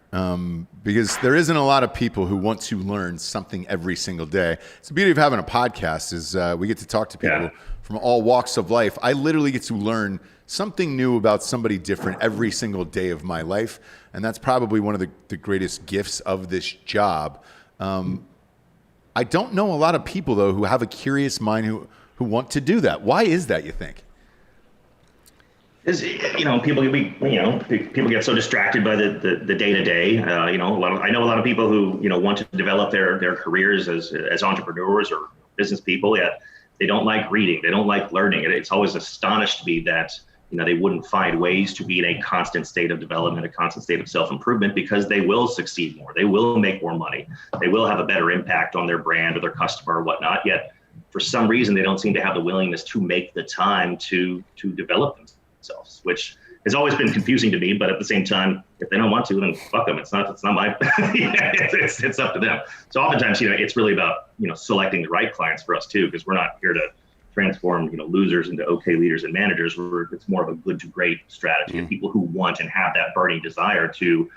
because there isn't a lot of people who want to learn something every single day. It's the beauty of having a podcast is we get to talk to people from all walks of life. I literally get to learn something new about somebody different every single day of my life. And that's probably one of the greatest gifts of this job. I don't know a lot of people, though, who have a curious mind who want to do that. Why is that, you think? Is people get so distracted by the day to day. I know a lot of people who want to develop their careers as entrepreneurs or business people, yet they don't like reading, they don't like learning. It's always astonished me that they wouldn't find ways to be in a constant state of development, a constant state of self-improvement, because they will succeed more, they will make more money, they will have a better impact on their brand or their customer or whatnot. Yet for some reason they don't seem to have the willingness to make the time to develop themselves, which has always been confusing to me. But at the same time, if they don't want to, then fuck them. It's not my it's up to them. So oftentimes, it's really about selecting the right clients for us too, because we're not here to transform losers into okay leaders and managers. It's more of a good to great strategy of people who want and have that burning desire to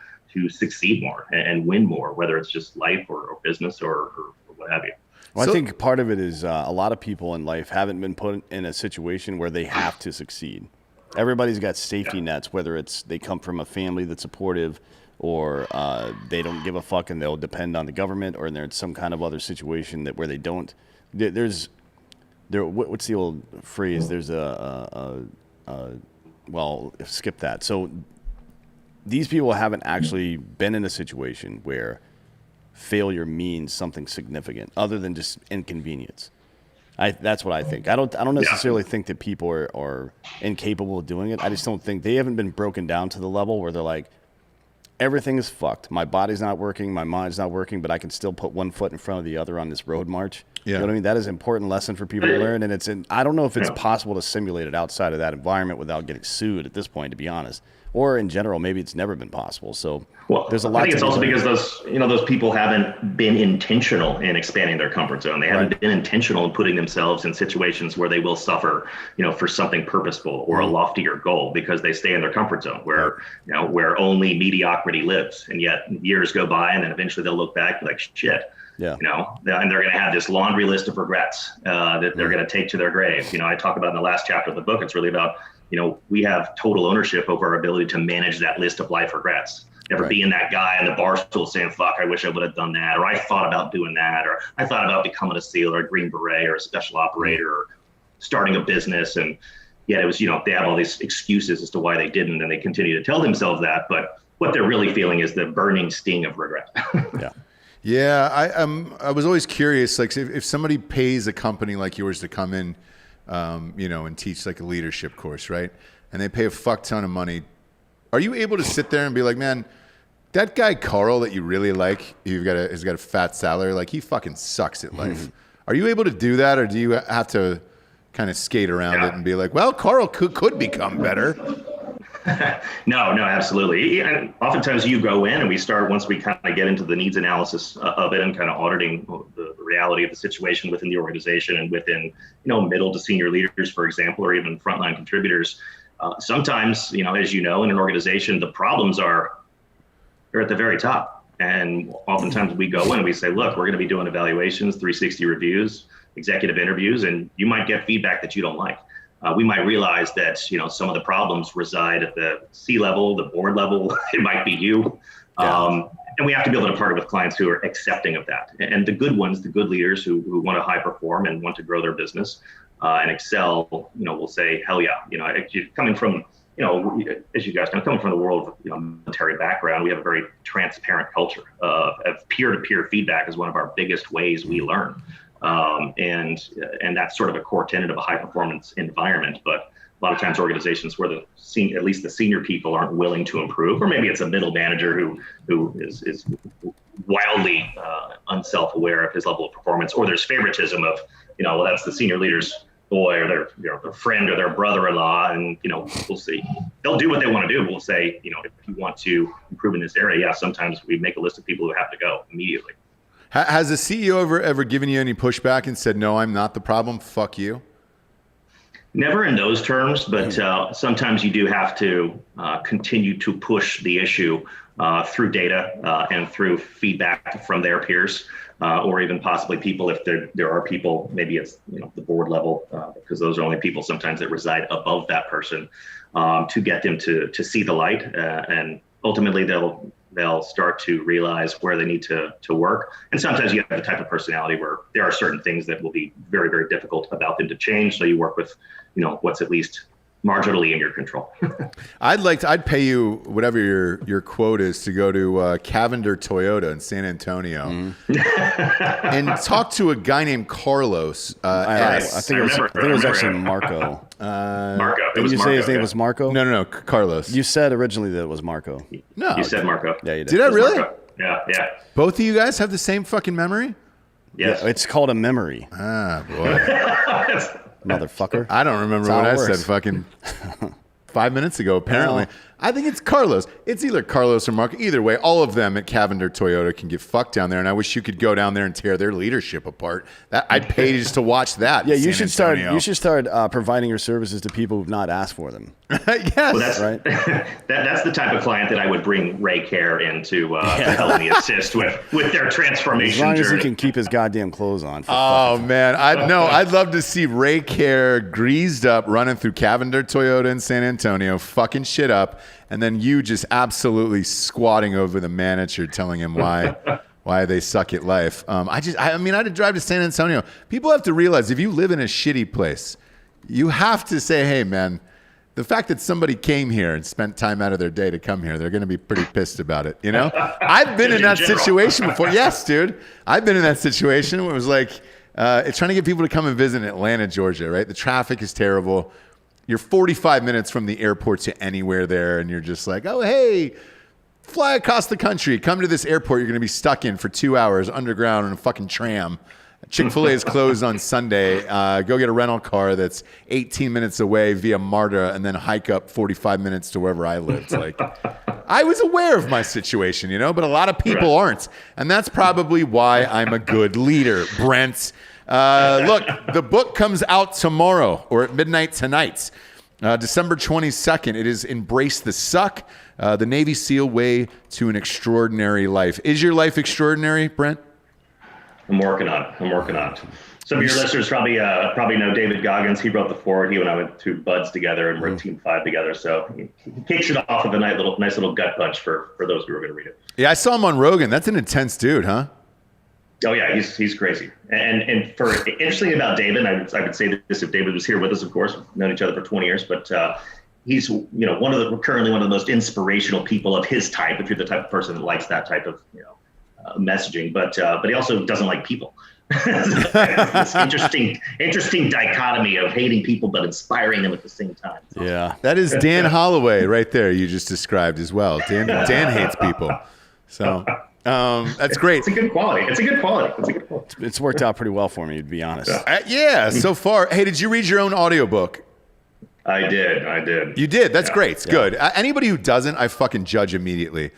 succeed more and win more, whether it's just life or business or what have you. Well, I think part of it is a lot of people in life haven't been put in a situation where they have to succeed. Everybody's got safety nets, whether it's they come from a family that's supportive or they don't give a fuck and they'll depend on the government, or they're in some kind of other situation where they don't. What's the old phrase? There's well, skip that. So these people haven't actually been in a situation where failure means something significant other than just inconvenience. That's what I think. I don't necessarily think that people are incapable of doing it. I just don't think they haven't been broken down to the level where they're like, everything is fucked. My body's not working, my mind's not working, but I can still put one foot in front of the other on this road march. Yeah. You know what I mean? That is an important lesson for people to learn, and I don't know if it's possible to simulate it outside of that environment without getting sued at this point, to be honest. Or in general, maybe it's never been possible. So there's a lot. I think it's also because those people haven't been intentional in expanding their comfort zone. They haven't been intentional in putting themselves in situations where they will suffer, for something purposeful or a loftier goal, because they stay in their comfort zone where only mediocrity lives. And yet years go by, and then eventually they'll look back like shit. Yeah. And they're going to have this laundry list of regrets that they're going to take to their grave. I talk about in the last chapter of the book, it's really about, we have total ownership over our ability to manage that list of life regrets. Never being that guy in the bar stool saying, fuck, I wish I would have done that. Or I thought about doing that. Or I thought about becoming a SEAL or a Green Beret or a special operator or starting a business, and yet it was, they have all these excuses as to why they didn't, and they continue to tell themselves that, but what they're really feeling is the burning sting of regret. Yeah. Yeah, I was always curious, like if somebody pays a company like yours to come in, and teach like a leadership course, right? And they pay a fuck ton of money. Are you able to sit there and be like, man, that guy Carl that you really like, has got a fat salary, like he fucking sucks at life. Are you able to do that, or do you have to kind of skate around it and be like, well, Carl could become better? No, absolutely. And oftentimes you go in and once we kind of get into the needs analysis of it and kind of auditing the reality of the situation within the organization and within, middle to senior leaders, for example, or even frontline contributors. Sometimes, as you know, in an organization, the problems they're at the very top. And oftentimes we go in and we say, look, we're going to be doing evaluations, 360 reviews, executive interviews, and you might get feedback that you don't like. We might realize that, some of the problems reside at the C-level, the board level. It might be you. And we have to be able to partner with clients who are accepting of that. And the good ones, the good leaders who want to high perform and want to grow their business and excel, will say, hell yeah. Coming from, as you guys know, coming from the world of military background, we have a very transparent culture of peer-to-peer feedback is one of our biggest ways we learn. And that's sort of a core tenet of a high performance environment. But a lot of times organizations where at least the senior people aren't willing to improve, or maybe it's a middle manager who is wildly unself-aware of his level of performance, or there's favoritism of, well, that's the senior leader's boy or their friend or their brother-in-law, and we'll see. They'll do what they want to do. We'll say, if you want to improve in this area, yeah, sometimes we make a list of people who have to go immediately. Has the CEO ever given you any pushback and said, no, I'm not the problem, fuck you? Never in those terms, but sometimes you do have to continue to push the issue through data and through feedback from their peers, or even possibly people, if there are people, maybe it's the board level, because those are only people sometimes that reside above that person, to get them to see the light, and ultimately they'll start to realize where they need to work. And sometimes you have the type of personality where there are certain things that will be very, very difficult about them to change. So you work with, what's at least marginally in your control. I'd pay you whatever your quote is to go to Cavender Toyota in San Antonio and talk to a guy named Carlos. I think it was actually Marco. Marco. Did you say his name was Marco? No, Carlos. You said originally that it was Marco. No, you said Marco. Yeah, you did. Did I really? Marco. Yeah. Both of you guys have the same fucking memory? Yes. Yeah, it's called a memory. Ah, boy. Motherfucker. I don't remember what I said fucking 5 minutes ago, apparently. I think it's Carlos. It's either Carlos or Marco. Either way, all of them at Cavender Toyota can get fucked down there, and I wish you could go down there and tear their leadership apart. I'd pay just to watch that. Yeah, you should start providing your services to people who've not asked for them. Yes. Well, that's right. That's the type of client that I would bring Ray Care in to help me assist with their transformation as long journey. as he can keep his goddamn clothes on. Man, I'd love to see Ray Care greased up running through Cavender Toyota in San Antonio, fucking shit up, and then you just absolutely squatting over the manager, telling him why they suck at life. I had to drive to San Antonio. People have to realize if you live in a shitty place, you have to say, hey, man, the fact that somebody came here and spent time out of their day to come here, they're going to be pretty pissed about it. I've been in that situation before. Yes, dude. I've been in that situation where it was like, it's trying to get people to come and visit in Atlanta, Georgia, right? The traffic is terrible. You're 45 minutes from the airport to anywhere there, and you're just like, oh, hey, fly across the country. Come to this airport you're going to be stuck in for 2 hours underground in a fucking tram. Chick-fil-A is closed on Sunday. Go get a rental car that's 18 minutes away via MARTA, and then hike up 45 minutes to wherever I lived. Like, I was aware of my situation, but a lot of people aren't. And that's probably why I'm a good leader, Brent. Look, the book comes out tomorrow or at midnight tonight, December 22nd. It is Embrace the Suck, the Navy SEAL Way to an Extraordinary Life. Is your life extraordinary, Brent? I'm working on it. Some of your listeners probably know David Goggins. He wrote the foreword. He and I went to Buds together and wrote Team 5 together. So he kicks it off with a nice little gut punch for those who are going to read it. Yeah, I saw him on Rogan. That's an intense dude, huh? Oh yeah, he's crazy. And for interesting about David, I would say this if David was here with us, of course, we've known each other for 20 years, but he's currently one of the most inspirational people of his type. If you're the type of person that likes that type of messaging, but he also doesn't like people. This interesting dichotomy of hating people but inspiring them at the same time. Yeah, That is Dan Holloway right there. You just described as well. Dan hates people, so that's great. It's a good quality. it's worked out pretty well for me, to be honest. Yeah, so far. Hey, did you read your own audiobook? I did. You did. That's great. It's good. Anybody who doesn't, I fucking judge immediately.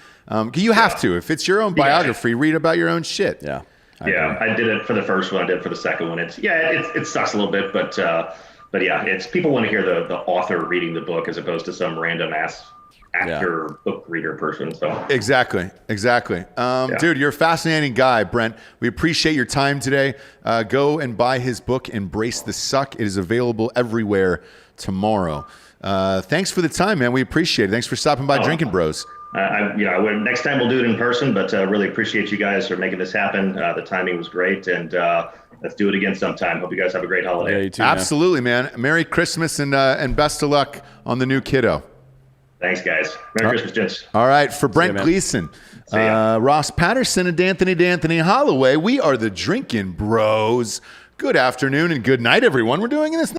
You have to. If it's your own biography, read about your own shit. Yeah. I did it for the first one. I did it for the second one. It sucks a little bit, but yeah, it's people want to hear the author reading the book as opposed to some random ass actor book reader person. So Exactly. Dude, you're a fascinating guy, Brent. We appreciate your time today. Go and buy his book, Embrace the Suck. It is available everywhere tomorrow. Thanks for the time, man. We appreciate it. Thanks for stopping by Drinkin' Bros. Next time we'll do it in person, but really appreciate you guys for making this happen. The timing was great, and let's do it again sometime. Hope you guys have a great holiday. Yeah, you too, Absolutely, man. Merry Christmas and best of luck on the new kiddo. Thanks, guys. Merry Christmas, gents. All right, for Brent Gleeson, Ross Patterson, and D'Anthony Holloway, we are the Drinkin' Bros. Good afternoon and good night, everyone. We're doing this